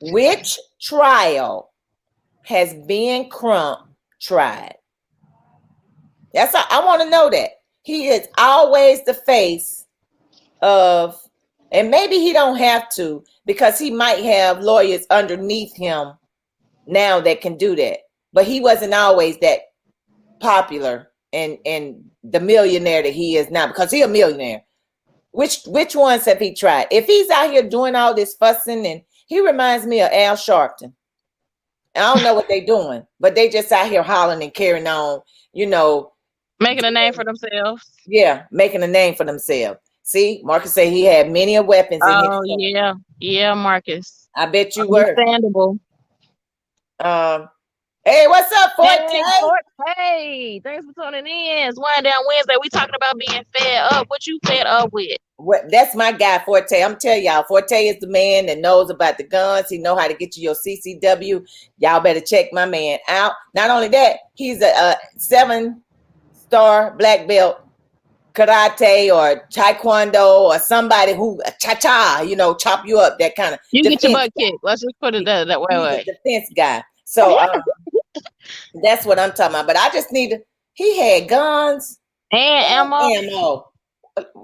Which trial has Ben Crump tried? That's I want to know that. He is always the face of, and maybe he don't have to because he might have lawyers underneath him now that can do that. But he wasn't always that popular and the millionaire that he is now, because he's a millionaire. Which ones have he tried? If he's out here doing all this fussing, and he reminds me of Al Sharpton. I don't know what they're doing, but they just out here hollering and carrying on, you know. Making a name for themselves. Yeah, making a name for themselves. See, Marcus said he had many weapons in his hand. Yeah, Marcus. I bet you were. Understandable. Hey, what's up, Forte? Hey, thanks for tuning in. It's Wind Down Wednesday. We talking about being fed up. What you fed up with? That's my guy, Forte. I'm telling y'all, Forte is the man that knows about the guns. He know how to get you your CCW. Y'all better check my man out. Not only that, he's a 7-star black belt karate or taekwondo or somebody who cha-cha, you know, chop you up, that kind of. You get your butt kicked. Let's just put it that way. Defense guy. So that's what I'm talking about. But I just he had guns and ammo.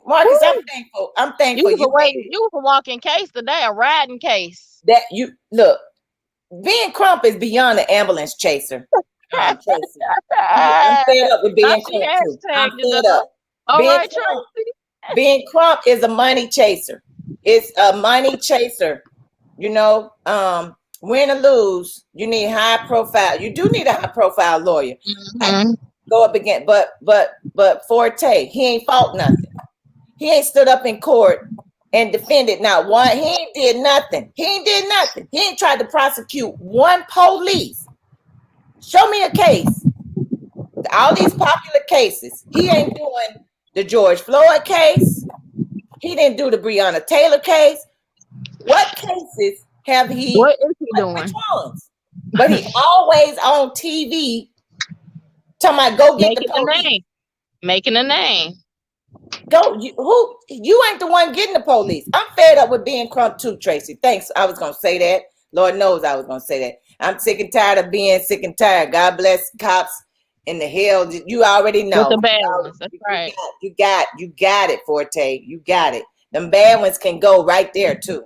Marcus, I'm thankful. You was a walking case today, a riding case. That you look, Ben Crump is beyond the ambulance chaser. I'm fed up with Ben Crump too. I'm fed up. Ben Crump is a money chaser. It's a money chaser. You know, win or lose, you need high profile. You do need a high profile lawyer. Go up again, but Forte, he ain't fought nothing. He ain't stood up in court and defended not one. He ain't did nothing. He ain't tried to prosecute one police. Show me a case. All these popular cases. He ain't doing the George Floyd case. He didn't do the Breonna Taylor case. What cases have he? What is he Which doing? ones? But he always on TV talking about go get Making the a police. name. Making a name. Go, you ain't the one getting the police. I'm fed up with being Crump too, Tracy. Thanks. I was gonna say that. Lord knows I was gonna say that. I'm sick and tired of being sick and tired. God bless cops in the hell. You already know. With the bad ones. That's right. You got it, Forte. You got it. Them bad ones can go right there too.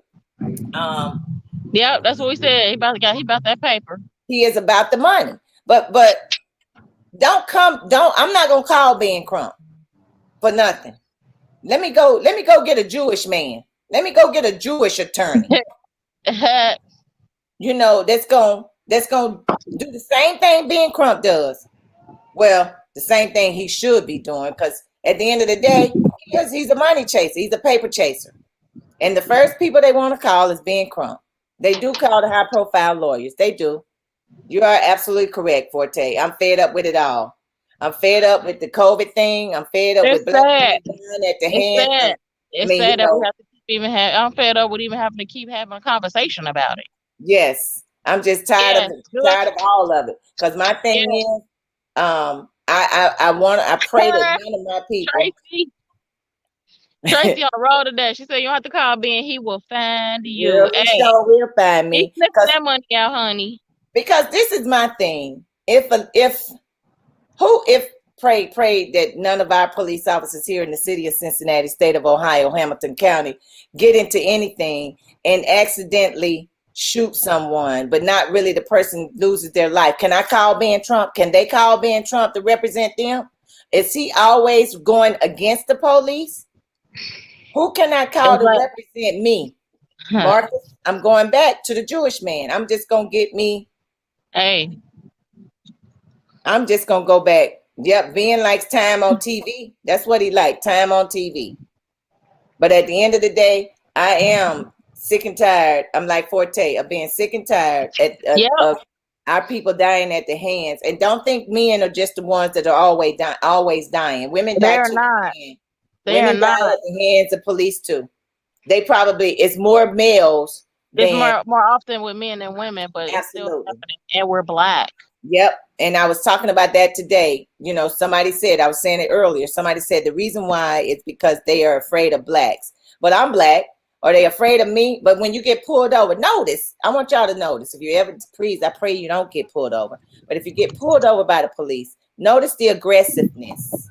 Yep, that's what we said. He about that paper. He is about the money. But I'm not gonna call Ben Crump for nothing. Let me go get a Jewish man. Let me go get a Jewish attorney. You know, that's gonna do the same thing Ben Crump does. Well, the same thing he should be doing, because at the end of the day, he's a money chaser, he's a paper chaser. And the first people they want to call is Ben Crump. They do call the high profile lawyers. They do. You are absolutely correct, Forte. I'm fed up with it all. I'm fed up with the COVID thing. I'm fed up with black people at the hands. It's sad that we have to keep I'm fed up with even having to keep having a conversation about it. Yes, I'm just tired of all of it. Because my thing is, I pray that none of my people. Tracy on the road today. She said you don't have to call Ben. He will find you. Girl, he sure will find me. He slipping that money out, honey. Because this is my thing. Pray that none of our police officers here in the city of Cincinnati, state of Ohio, Hamilton County, get into anything and accidentally shoot someone, but not really the person loses their life. Can I call Ben Trump? Can they call Ben Trump to represent them? Is he always going against the police? Who can I call to represent me? Marcus, I'm going back to the Jewish man. I'm just going to get me. Hey. I'm just going to go back. Yep, Ben likes time on TV. That's what he likes, time on TV. But at the end of the day, I am sick and tired. I'm like Forte of being sick and tired of our people dying at the hands. And don't think men are just the ones that are always dying. Women die too. Not. Women die at the hands of police too. They probably, it's more males. It's more often with men than women, but it's still happening. And we're black. Yep. And I was talking about that today. You know, somebody said, I was saying it earlier. Somebody said the reason why is because they are afraid of blacks. But I'm black. Are they afraid of me? But when you get pulled over, notice. I want y'all to notice. If you ever, please, I pray you don't get pulled over. But if you get pulled over by the police, notice the aggressiveness.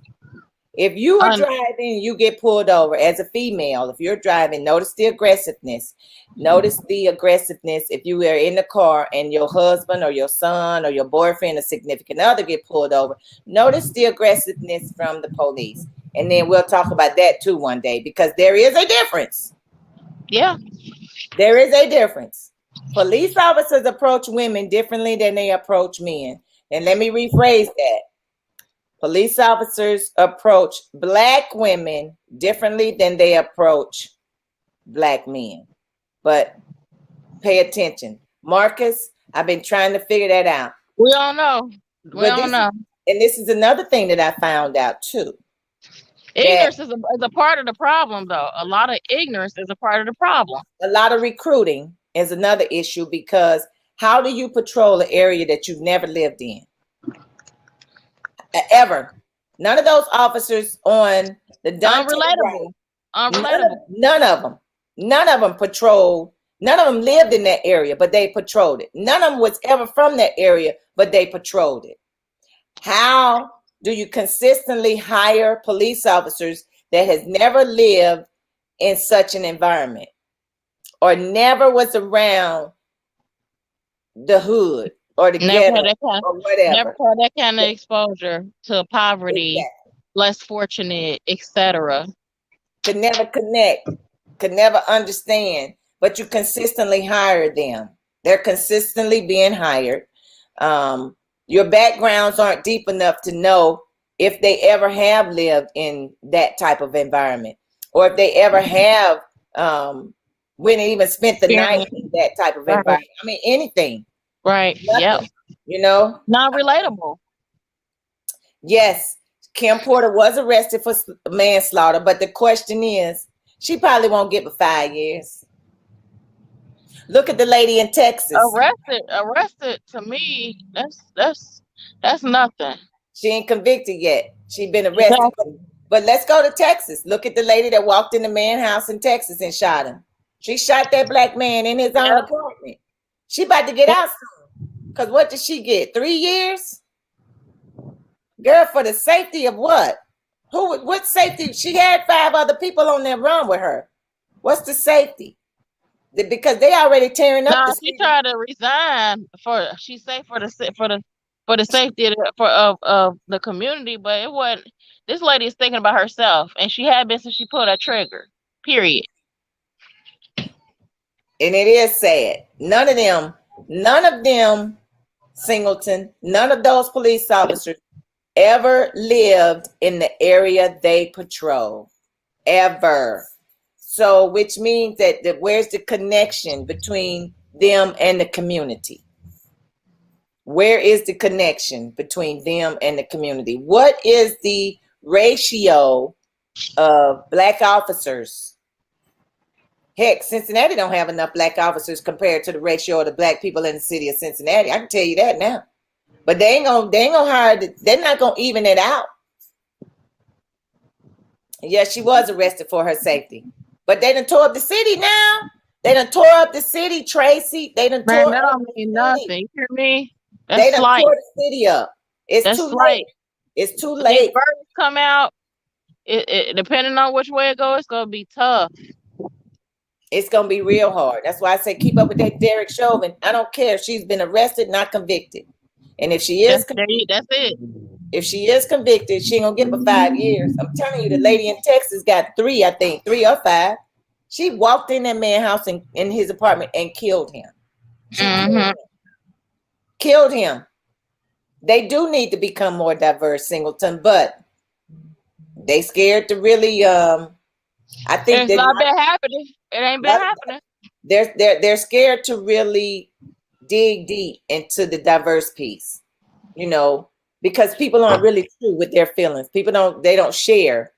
If you are driving, you get pulled over as a female. If you're driving, notice the aggressiveness. Notice the aggressiveness. If you are in the car and your husband or your son or your boyfriend or significant other get pulled over, notice the aggressiveness from the police. And then we'll talk about that too one day, because there is a difference. Yeah. There is a difference. Police officers approach women differently than they approach men. And let me rephrase that. Police officers approach black women differently than they approach black men. But pay attention. Marcus, I've been trying to figure that out. We don't know. We don't know. And this is another thing that I found out too. Ignorance is a part of the problem, though. A lot of ignorance is a part of the problem. A lot of recruiting is another issue, because how do you patrol an area that you've never lived in? Ever. None of those officers on the unrelatable. None of them patrolled. None of them lived in that area, but they patrolled it. None of them was ever from that area, but they patrolled it. How do you consistently hire police officers that has never lived in such an environment or never was around the hood or the ghetto or whatever? Never had that kind of exposure to poverty, less fortunate, etc. Could never connect, could never understand, but you consistently hire them. They're consistently being hired. Your backgrounds aren't deep enough to know if they ever have lived in that type of environment, or if they ever have went and even spent the night in that type of environment. I mean, anything. Right. Nothing, yep. You know? Not relatable. Yes, Kim Porter was arrested for manslaughter, but the question is, she probably won't get but 5 years. Look at the lady in Texas. Arrested to me, that's nothing. She ain't convicted yet. She been arrested. Exactly. But let's go to Texas. Look at the lady that walked in the man's house in Texas and shot him. She shot that black man in his own Yep. apartment. She about to get out soon. Because what did she get? 3 years? Girl, for the safety of what? What safety? She had 5 other people on that run with her. What's the safety? Because they already tearing up Now the she city. tried to resign she say for the safety of the community, but it wasn't. This lady is thinking about herself, and she had been since she pulled that trigger. Period. And it is sad. None of them, Singleton, none of those police officers ever lived in the area they patrol. Ever. So, which means that where's the connection between them and the community? Where is the connection between them and the community? What is the ratio of black officers? Heck, Cincinnati don't have enough black officers compared to the ratio of the black people in the city of Cincinnati. I can tell you that now. But they ain't gonna hire. They're not gonna even it out. Yes, she was arrested for her safety, but they done tore up the city now. They done tore up the city, Tracy. They done Man, tore that up don't the mean city. nothing. You hear me? They That's done slight. tore the city up. It's That's too slight. late. It's too These late. verdicts come out. It depending on which way it goes, it's gonna be tough. It's gonna be real hard. That's why I say keep up with that Derek Chauvin. I don't care if she's been arrested, not convicted. And if she is That's it. if she is convicted, she ain't gonna get but 5 years. I'm telling you, the lady in Texas got 3, I think, 3 or 5. She walked in that man's house in his apartment and killed him. She killed him. They do need to become more diverse, Singleton, but they scared to really I think It's not been happening. It ain't been happening. They're scared to really dig deep into the diverse piece, you know, because people aren't really true with their feelings. People don't share.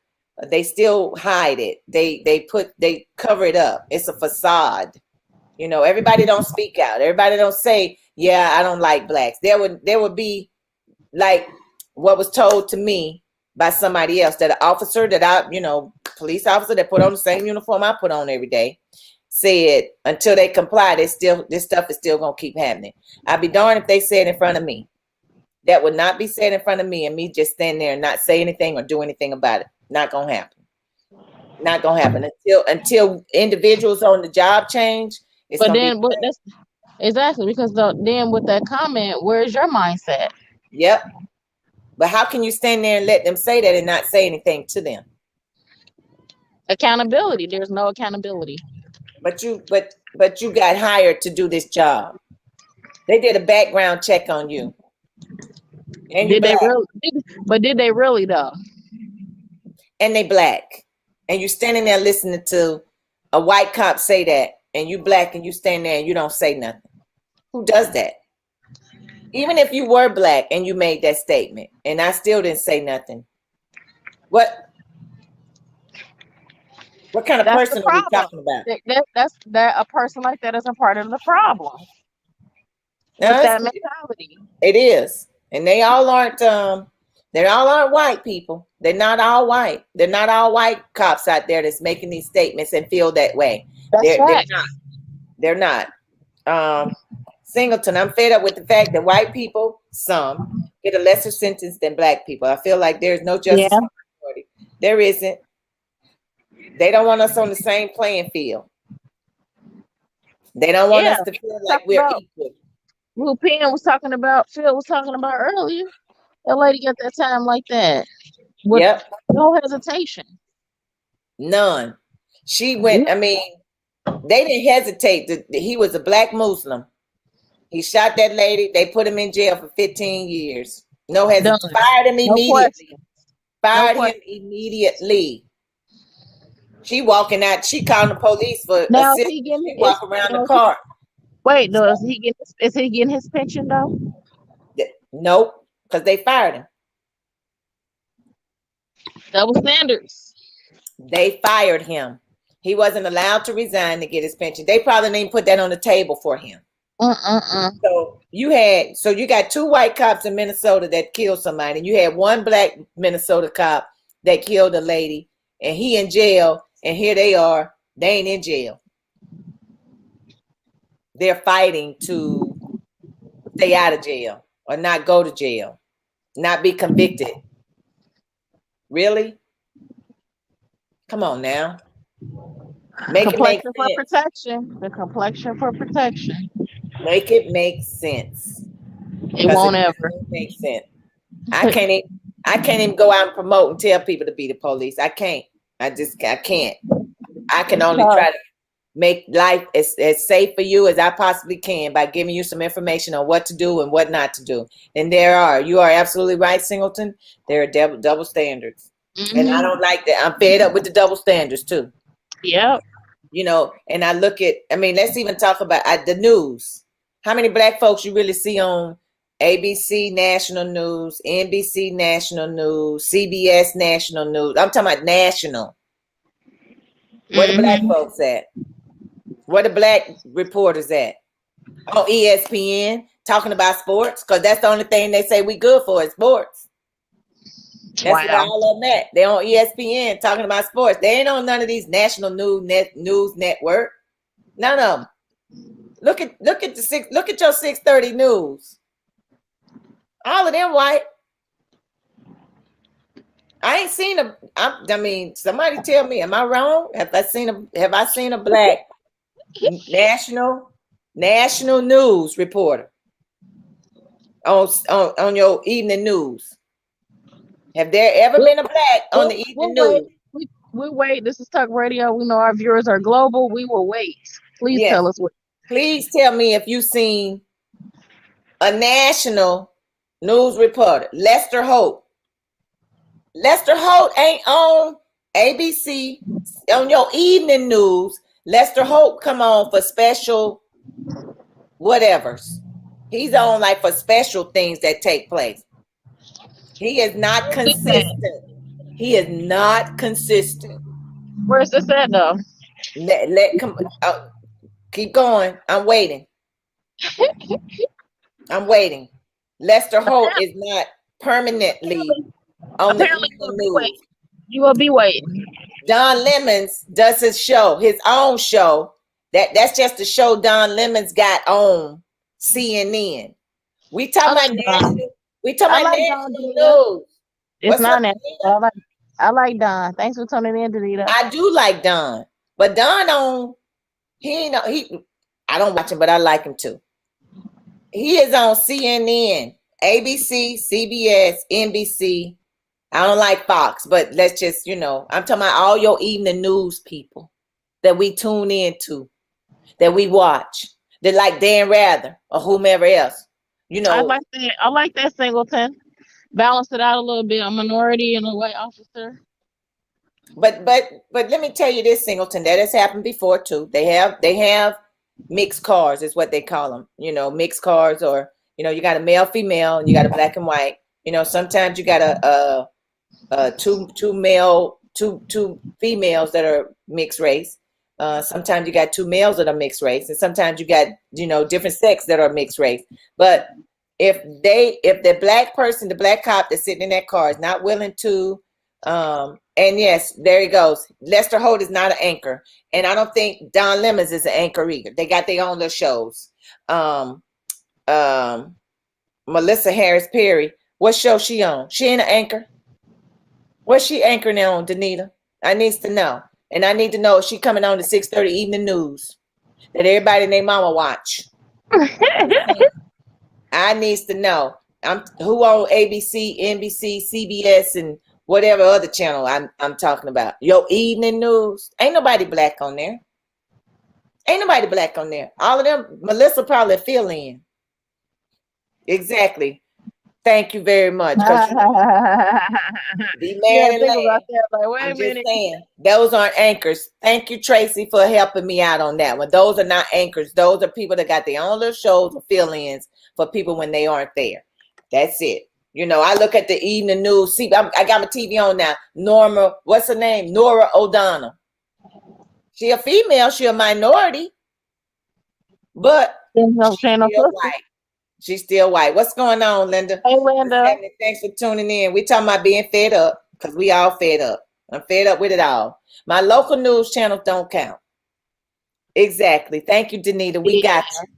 They still hide it. They cover it up. It's a facade. You know, everybody don't speak out. Everybody don't say, yeah, I don't like blacks. There would be like what was told to me by somebody else, that an officer police officer that put on the same uniform I put on every day, said until they comply, this stuff is still gonna keep happening. I'd be darned if they said in front of me. That would not be said in front of me, and me just stand there and not say anything or do anything about it. Not gonna happen. Not gonna happen until individuals on the job change. But that's exactly because then with that comment, where's your mindset? Yep. But how can you stand there and let them say that and not say anything to them? Accountability. There's no accountability. But you got hired to do this job. They did a background check on you. And did they really though? And they black. And you standing there listening to a white cop say that, and you black and you stand there and you don't say nothing. Who does that? Even if you were black and you made that statement and I still didn't say nothing. What kind of person are we talking about? That's a person like that is a part of the problem. No, with that mentality. It is. And they all aren't white people. They're not all white. They're not all white cops out there that's making these statements and feel that way. They're not. Singleton, I'm fed up with the fact that white people, some, get a lesser sentence than black people. I feel like there's no justice for minority. There isn't. They don't want us on the same playing field. They don't want us to feel like we're equal. Who Phil was talking about earlier. That lady got that time like that. With no hesitation. None. She went, I mean, they didn't hesitate. He was a black Muslim. He shot that lady. They put him in jail for 15 years. No hesitation. Fired him immediately. Fired him immediately. She walking out. She calling the police for assistance. She walk around the car. Wait, no, is he getting his pension though? Nope, because they fired him. Double standards. They fired him. He wasn't allowed to resign to get his pension. They probably didn't even put that on the table for him. So you got 2 white cops in Minnesota that killed somebody, and you had 1 black Minnesota cop that killed a lady, and he in jail, and here they are, they ain't in jail. They're fighting to stay out of jail or not go to jail, not be convicted. Really? Come on now. Make it make Complexion for sense. protection. The complexion for protection. Make it make sense. It won't ever. Doesn't make sense. I can't even go out and promote and tell people to be the police. I can't. I can't. I can only try to make life as safe for you as I possibly can by giving you some information on what to do and what not to do. And you are absolutely right, Singleton. There are double standards. And I don't like that. I'm fed up with the double standards too. Yep. You know, and I look at, let's even talk about the news. How many black folks you really see on ABC National News, NBC National News, CBS National News? I'm talking about national. Where the black folks at? Where the black reporters at? On ESPN talking about sports? Because that's the only thing they say we good for is sports. That's where all of them at. They're on ESPN talking about sports. They ain't on none of these national news network. None of them. Look at your 6:30 news. All of them white. I ain't seen somebody tell me, am I wrong? Have I seen a black national news reporter on your evening news? Have there ever been a black on the evening news? We wait. This is Talk Radio. We know our viewers are global. We will wait. Please tell us what. Please tell me if you've seen a national news reporter, Lester Holt. Lester Holt ain't on ABC on your evening news. Lester Holt come on for special whatevers. He's on like for special things that take place. He is not consistent. He is not consistent. Where's this at though? Keep going. I'm waiting. Lester Holt is not permanently on the news. You will be waiting. Don Lemons does his own show. That's just the show Don Lemons got on CNN. We talking about national. We talking about national news. It's not national. I like Don. Thanks for tuning in, Danita. I do like Don, but Don I don't watch him, but I like him too. He is on CNN, ABC, CBS, NBC. I don't like Fox, but let's just, I'm talking about all your evening news people that we tune into, that we watch, that like Dan Rather or whomever else. I like that, Singleton. Balance it out a little bit. A minority and a white officer. But let me tell you this, Singleton, that has happened before too. They have mixed cars, is what they call them. Mixed cars, or you got a male, female, and you got a black and white. Sometimes you got two females that are mixed race. Sometimes you got 2 males that are mixed race, and sometimes you got different sex that are mixed race. But if the black person, the black cop that's sitting in that car is not willing to, and yes, there he goes. Lester Holt is not an anchor, and I don't think Don Lemons is an anchor either. They got their own little shows. Melissa Harris Perry, what show she on? She ain't an anchor. What's she anchoring on, Danita? I needs to know. And I need to know if she coming on the 6:30 evening news that everybody and their mama watch. I needs to know. Who on ABC, NBC, CBS, and whatever other channel I'm talking about. Your evening news. Ain't nobody black on there. All of them, Melissa probably fill in. Exactly. Thank you very much. Be man and land. I'm just saying, those aren't anchors. Thank you, Tracy, for helping me out on that one. Those are not anchors. Those are people that got their own little shows or fill-ins for people when they aren't there. That's it. You know, I look at the evening news. See, I got my TV on now. Norma, what's her name? Nora O'Donnell. She a female. She a minority, but she's still white. She's still white. What's going on, Linda? Hey, Linda. Thanks for tuning in. We talking about being fed up because we all fed up. I'm fed up with it all. My local news channels don't count. Exactly. Thank you, Danita. We got you.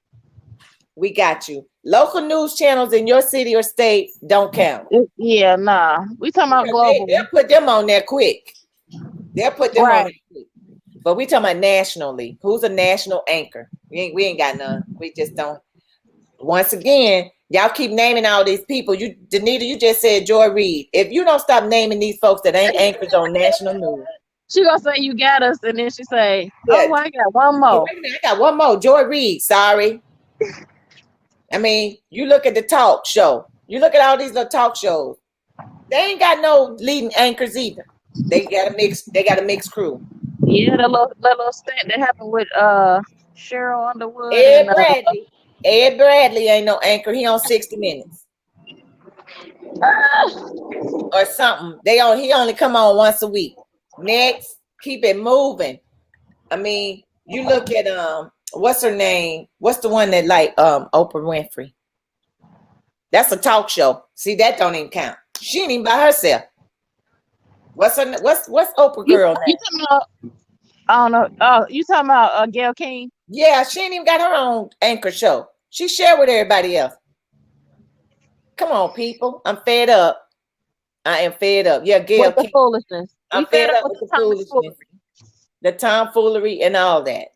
We got you. Local news channels in your city or state don't count. Yeah, nah. We talking about global. They'll put them on there quick. They'll put them on there quick. But we talking about nationally. Who's a national anchor? We ain't got none. We just don't. Once again, y'all keep naming all these people. You, Danita, you just said Joy Reid. If you don't stop naming these folks that ain't anchors on national news, she gonna say you got us, and then she say, "Oh, I got one more." Wait a minute, I got one more. Joy Reid. Sorry. I mean, you look at the talk show. You look at all these little talk shows. They ain't got no leading anchors either. They got a mix. They got a mixed crew. Yeah, the little stunt that happened with Cheryl Underwood. Ed Bradley. Ed Bradley ain't no anchor. He on 60 Minutes or something. He only come on once a week. Next, keep it moving. I mean, you look at what's her name? What's the one that like Oprah Winfrey? That's a talk show. See, that don't even count. She ain't even by herself. What's Oprah girl name? You talking about, I don't know. Oh, you talking about Gayle King? Yeah, she ain't even got her own anchor show. She share with everybody else. Come on, people. I'm fed up. I am fed up. Yeah, Gayle King. Foolishness. I'm fed up with the foolishness, the tomfoolery, and all that.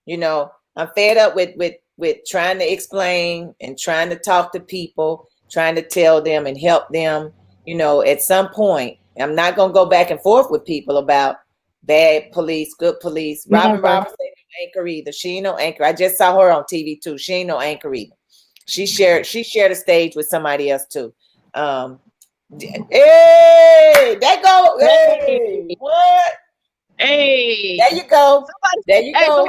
You know, I'm fed up with trying to explain and trying to talk to people, trying to tell them and help them. You know, at some point, I'm not gonna go back and forth with people about bad police, good police. Robin Roberts ain't no anchor either. She ain't no anchor. I just saw her on TV too. She ain't no anchor either. She shared a stage with somebody else too. Hey, that go. Hey, what? Hey, there you go. There you go.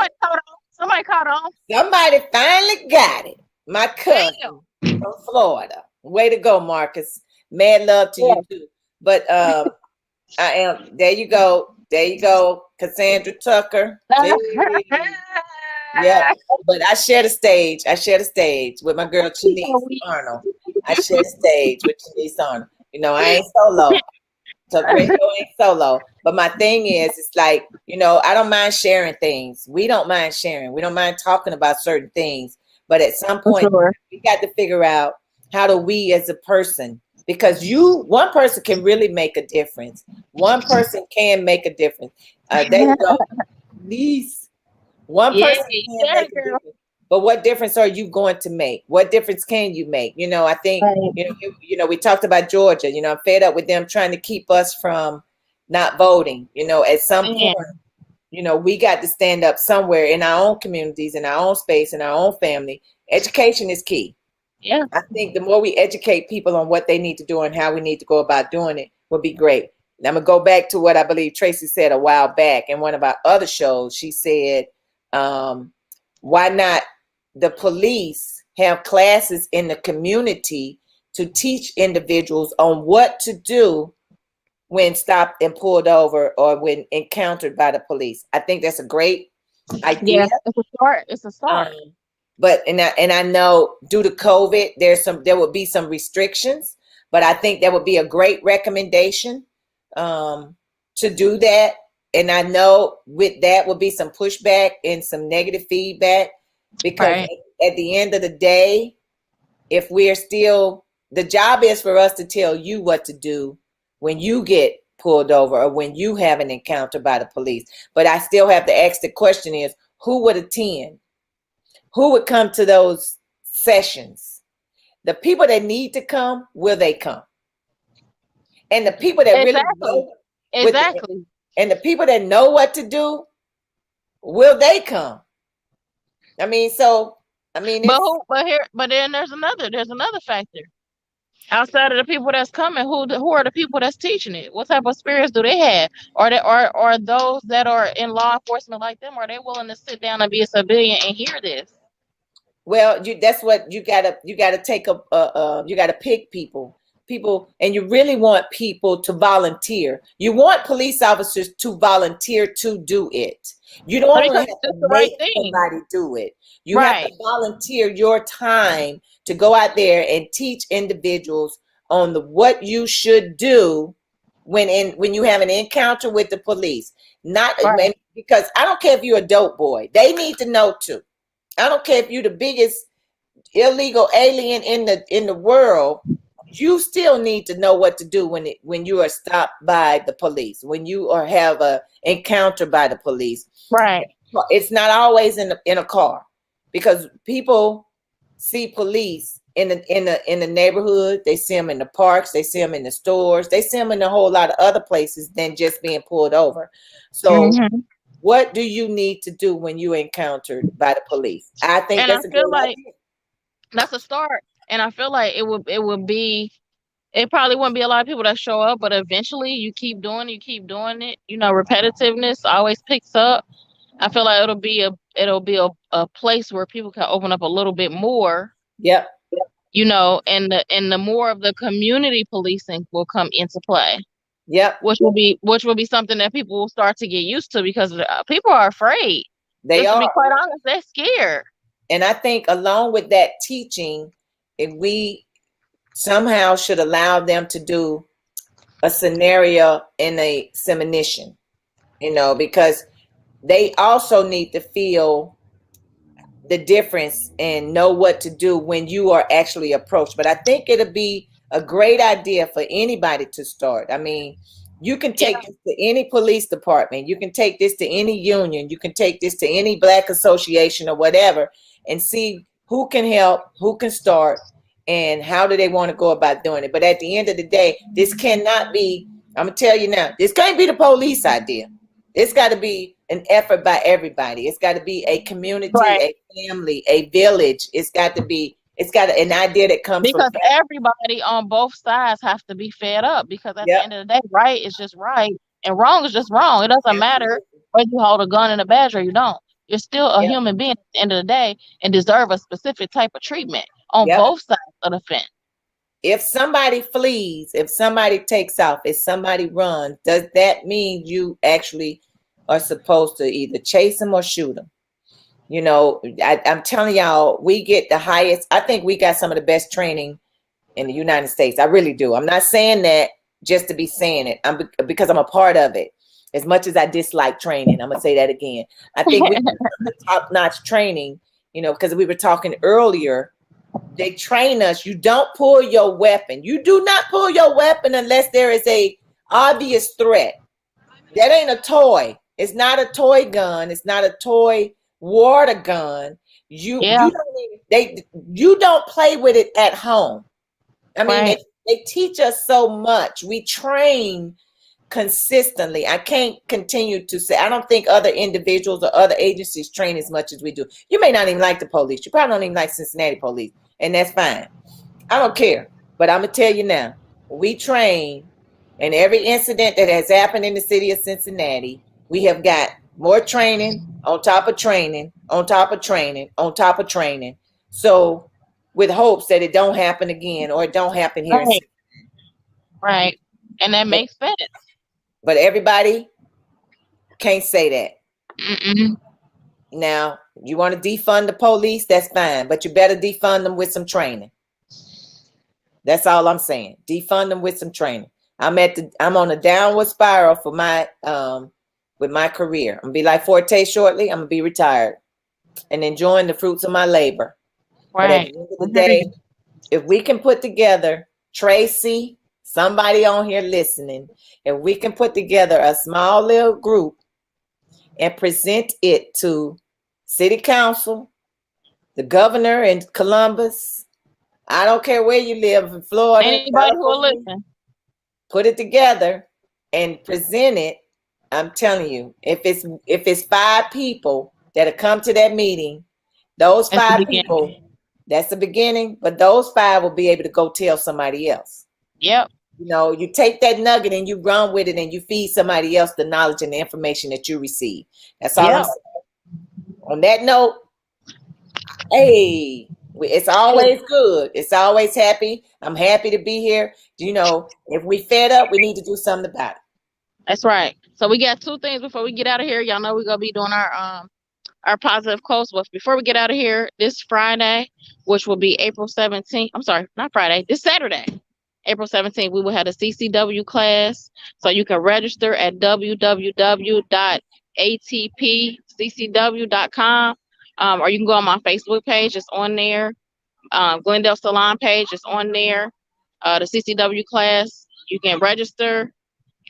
Somebody caught on. Somebody finally got it. My cousin from Florida. Way to go, Marcus. Mad love to you too. But I am. There you go. There you go, Cassandra Tucker. Yeah, but I share the stage. With my girl Shanice Arnold. I share the stage with Shanice Arnold. You know, I ain't solo. So radio ain't solo. But my thing is, it's like, you know, I don't mind sharing things. We don't mind sharing. We don't mind talking about certain things. But at some point, we got to figure out how do we as a person, because one person can really make a difference. One person can make a difference. There you go. Please. One person can make a difference. But what difference are you going to make? What difference can you make? You know, I think, you know, we talked about Georgia. You know, I'm fed up with them trying to keep us from not voting. You know, at some point, you know, we got to stand up somewhere in our own communities, in our own space, in our own family. Education is key. Yeah. I think the more we educate people on what they need to do and how we need to go about doing it would be great. And I'm going to go back to what I believe Tracy said a while back in one of our other shows. She said, why not the police have classes in the community to teach individuals on what to do when stopped and pulled over or when encountered by the police. I think that's a great idea. Yeah, it's a start. But I know due to COVID, there will be some restrictions, but I think that would be a great recommendation to do that. And I know with that will be some pushback and some negative feedback, because at the end of the day, if we're still, the job is for us to tell you what to do when you get pulled over or when you have an encounter by the police. But I still have to ask the question is, who would attend? Who would come to those sessions? The people that need to come, will they come? And the people that really know, and the people that know what to do, will they come? I mean, but then there's another factor. Outside of the people that's coming, who are the people that's teaching it? What type of experience do they have? Are those that are in law enforcement like them, are they willing to sit down and be a civilian and hear this? Well, that's what you gotta take you gotta pick people. people, and you really want people to volunteer. You want police officers to volunteer to do it. You don't Because want to it's have just to the right make thing. somebody do it. You have to Right. volunteer your time to go out there and teach individuals on what you should do when you have an encounter with the police. Not Right. because I don't care if you're a dope boy. They need to know too. I don't care if you're the biggest illegal alien in the world. You still need to know what to do when you are stopped by the police, when you have a encounter by the police. Right. It's not always in a car, because people see police in the neighborhood. They see them in the parks. They see them in the stores. They see them in a whole lot of other places than just being pulled over. So, Mhm. what do you need to do when you encountered by the police? I think And I that's a feel great like idea. that's a start. And I feel like it probably wouldn't be a lot of people that show up, but eventually you keep doing it. You know, repetitiveness always picks up. I feel like it'll be a place where people can open up a little bit more, Yep, you know, and the more of the community policing will come into play, yep, which will be something that people will start to get used to, because people are afraid. they Just to be are. quite honest, they're scared. And I think along with that teaching, if we somehow should allow them to do a scenario in a simulation, because they also need to feel the difference and know what to do when you are actually approached. But I think it'll be a great idea for anybody to start. I mean, you can Yeah, take this to any police department, you can take this to any union, you can take this to any black association or whatever, and see who can help, who can start, and how do they want to go about doing it. But at the end of the day, this cannot be, I'm gonna tell you now, this can't be the police idea. It's got to be an effort by everybody. It's got to be a community, right. a family, a village. It's got an idea that comes from Because everybody on both sides have to be fed up. Because at the yep, end of the day, right is just right and wrong is just wrong. It doesn't matter absolutely. whether you hold a gun and a badge or you don't. You're still a Yep, human being at the end of the day and deserve a specific type of treatment on yep. both sides of the fence. If somebody flees, if somebody takes off, if somebody runs, does that mean you actually are supposed to either chase them or shoot them? I'm telling y'all, we get the highest. I think we got some of the best training in the United States. I really do. I'm not saying that just to be saying it. Because I'm a part of it. As much as I dislike training, I'm gonna say that again. I think we have top-notch training. Because we were talking earlier, they train us. You don't pull your weapon. You do not pull your weapon unless there is a obvious threat. That ain't a toy. It's not a toy gun. It's not a toy water gun. You Yeah, you don't even, you don't play with it at home. I mean, right. they teach us so much. We train consistently. I can't continue to say, I don't think other individuals or other agencies train as much as we do. You may not even like the police. You probably don't even like Cincinnati police, and that's fine. I don't care. But I'm going to tell you now, we train, and every incident that has happened in the city of Cincinnati, we have got more training on top of training, on top of training, on top of training. So with hopes that it don't happen again, or it don't happen here in Right. Cincinnati. Right. And that But, makes sense. but everybody can't say that. Mm-mm. Now, you want to defund the police, that's fine, but you better defund them with some training. That's all I'm saying. Defund them with some training. I'm on a downward spiral for my with my career. I'm gonna be like Forte shortly. I'm gonna be retired and enjoying the fruits of my labor. But at the Right. end of I the hear day, you. if we can put together, Tracy, somebody on here listening, if we can put together a small little group and present it to city council, the governor in Columbus, I don't care where you live, in Florida, Anybody who will California, listen. put it together and present it. I'm telling you, if it's 5 people that'll come to that meeting, those It's the 5 people, beginning. that's the beginning, but those 5 will be able to go tell somebody else. Yep. You take that nugget and you run with it and you feed somebody else the knowledge and the information that you receive. That's all I'm Yep. saying. On that note, hey, It's always good. It's always happy. I'm happy to be here. You know, if we fed up, we need to do something about it. That's right. So we got two things before we get out of here. Y'all know we're gonna be doing our positive quotes. But before we get out of here, this Friday, which will be April 17th. I'm sorry, not Friday. This Saturday, April 17th, we will have a CCW class. So you can register at www.atpccw.com. Or you can go on my Facebook page. It's on there. Glendale Salon page is on there. The CCW class, you can register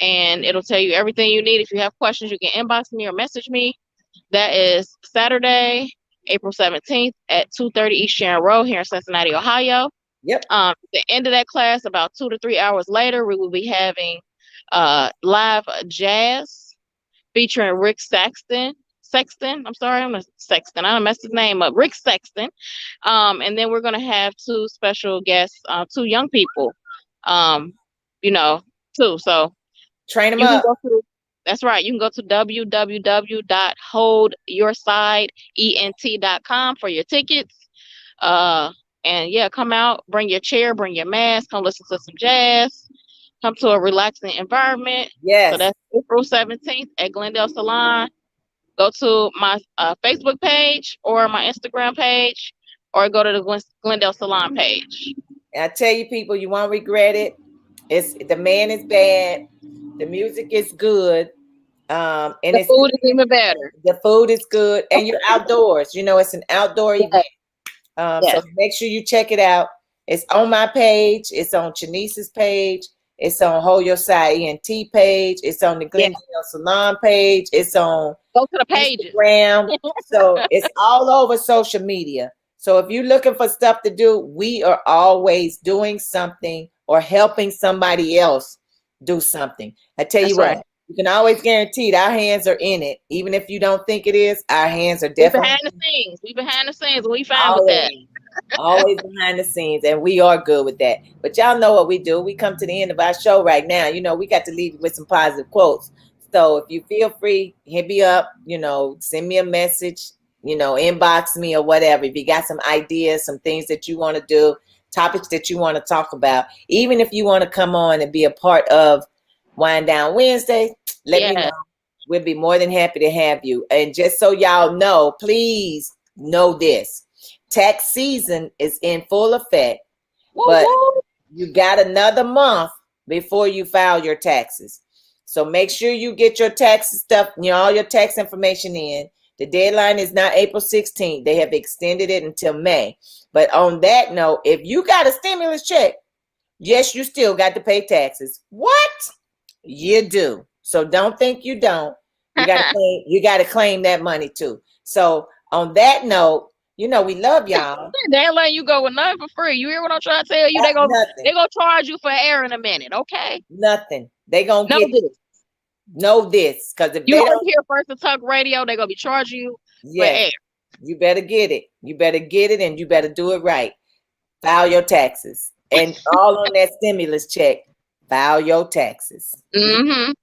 and it'll tell you everything you need. If you have questions, you can inbox me or message me. That is Saturday, April 17th at 2:30 East Sharon Road here in Cincinnati, Ohio. Yep. At the end of that class, about 2 to 3 hours later, we will be having live jazz featuring Rick Sexton. I'm sorry, I'm a Sexton. I messed his name up. Rick Sexton. And then we're gonna have two special guests, two young people. Too. So train them up. That's right. You can go to www.holdyoursideent.com for your tickets. And yeah, come out, bring your chair, bring your mask, come listen to some jazz, come to a relaxing environment. Yes. So that's April 17th at Glendale Salon. Go to my Facebook page or my Instagram page, or go to the Glendale Salon page. And I tell you, people, you won't regret it. The man is bad. The music is good. And the food is even better. The food is good, and you're outdoors. You know, it's an outdoor event. Yes. So make sure you check it out. It's on my page. It's on Shanice's page. It's on Hold Your Side ENT page. It's on the Glendale Salon page. It's on go to the pages. Instagram. So it's all over social media. So if you're looking for stuff to do, we are always doing something or helping somebody else do something. I tell you what, you can always guarantee our hands are in it. Even if you don't think it is, our hands are definitely behind the scenes. We behind the scenes. We fine with that. Always behind the scenes, and we are good with that. But y'all know what we do. We come to the end of our show right now. You know, we got to leave with some positive quotes. So if you feel free, hit me up, send me a message, inbox me or whatever. If you got some ideas, some things that you want to do, topics that you want to talk about, even if you want to come on and be a part of Wind Down Wednesday, let me know. We'll be more than happy to have you. And just so y'all know, please know this. Tax season is in full effect, but you got another month before you file your taxes. So make sure you get your tax stuff, all your tax information in. The deadline is not April 16th. They have extended it until May. But on that note, if you got a stimulus check, yes, you still got to pay taxes. What? You do. So don't think you don't. You got to claim that money too. So on that note, we love y'all. They ain't letting you go with nothing for free. You hear what I'm trying to tell you? They gonna charge you for air in a minute, okay? Nothing. They gonna get this. Know this, because if you they don't hear First to Talk Radio, they gonna be charging you for air. You better get it. You better get it, and you better do it right. File your taxes, and all on that stimulus check. File your taxes. Mm-hmm.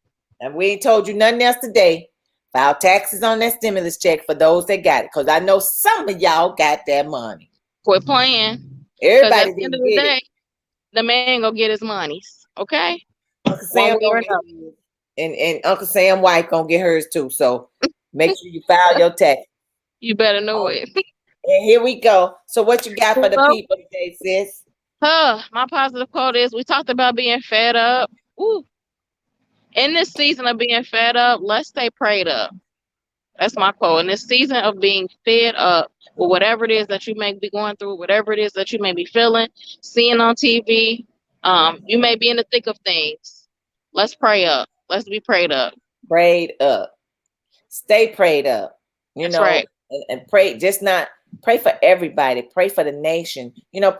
And we ain't told you nothing else today. File taxes on that stimulus check for those that got it, because I know some of y'all got that money. Quit playing. Everybody at the end of the day, the man gonna get his monies. Okay. Uncle Sam and Uncle Sam White gonna get hers too. So make sure you file your tax. You better know it. And here we go. So what you got for the people today, sis? My positive quote is: we talked about being fed up. Ooh. In this season of being fed up, let's stay prayed up. That's my quote. In this season of being fed up with whatever it is that you may be going through, whatever it is that you may be feeling, seeing on TV, you may be in the thick of things. Let's pray up. Let's be prayed up. Prayed up. Stay prayed up. That's right. And pray. Just not pray for everybody. Pray for the nation.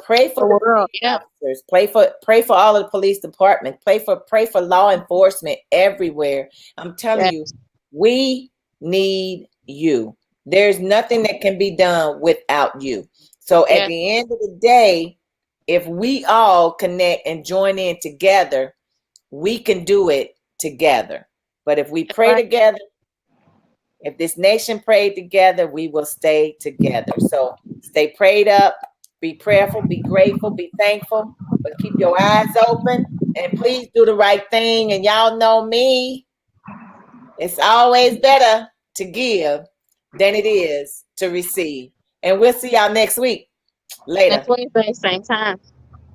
Pray for the world. officers. Pray for all of the police department. Pray for law enforcement everywhere. I'm telling you, we need you. There's nothing that can be done without you. So at the end of the day, if we all connect and join in together, we can do it together. But if we pray together, if this nation prayed together, we will stay together. So stay prayed up, Be prayerful, be grateful, be thankful, but keep your eyes open and please do the right thing. And y'all know me, it's always better to give than it is to receive. And we'll see y'all next week. Later. Next Wednesday, same time.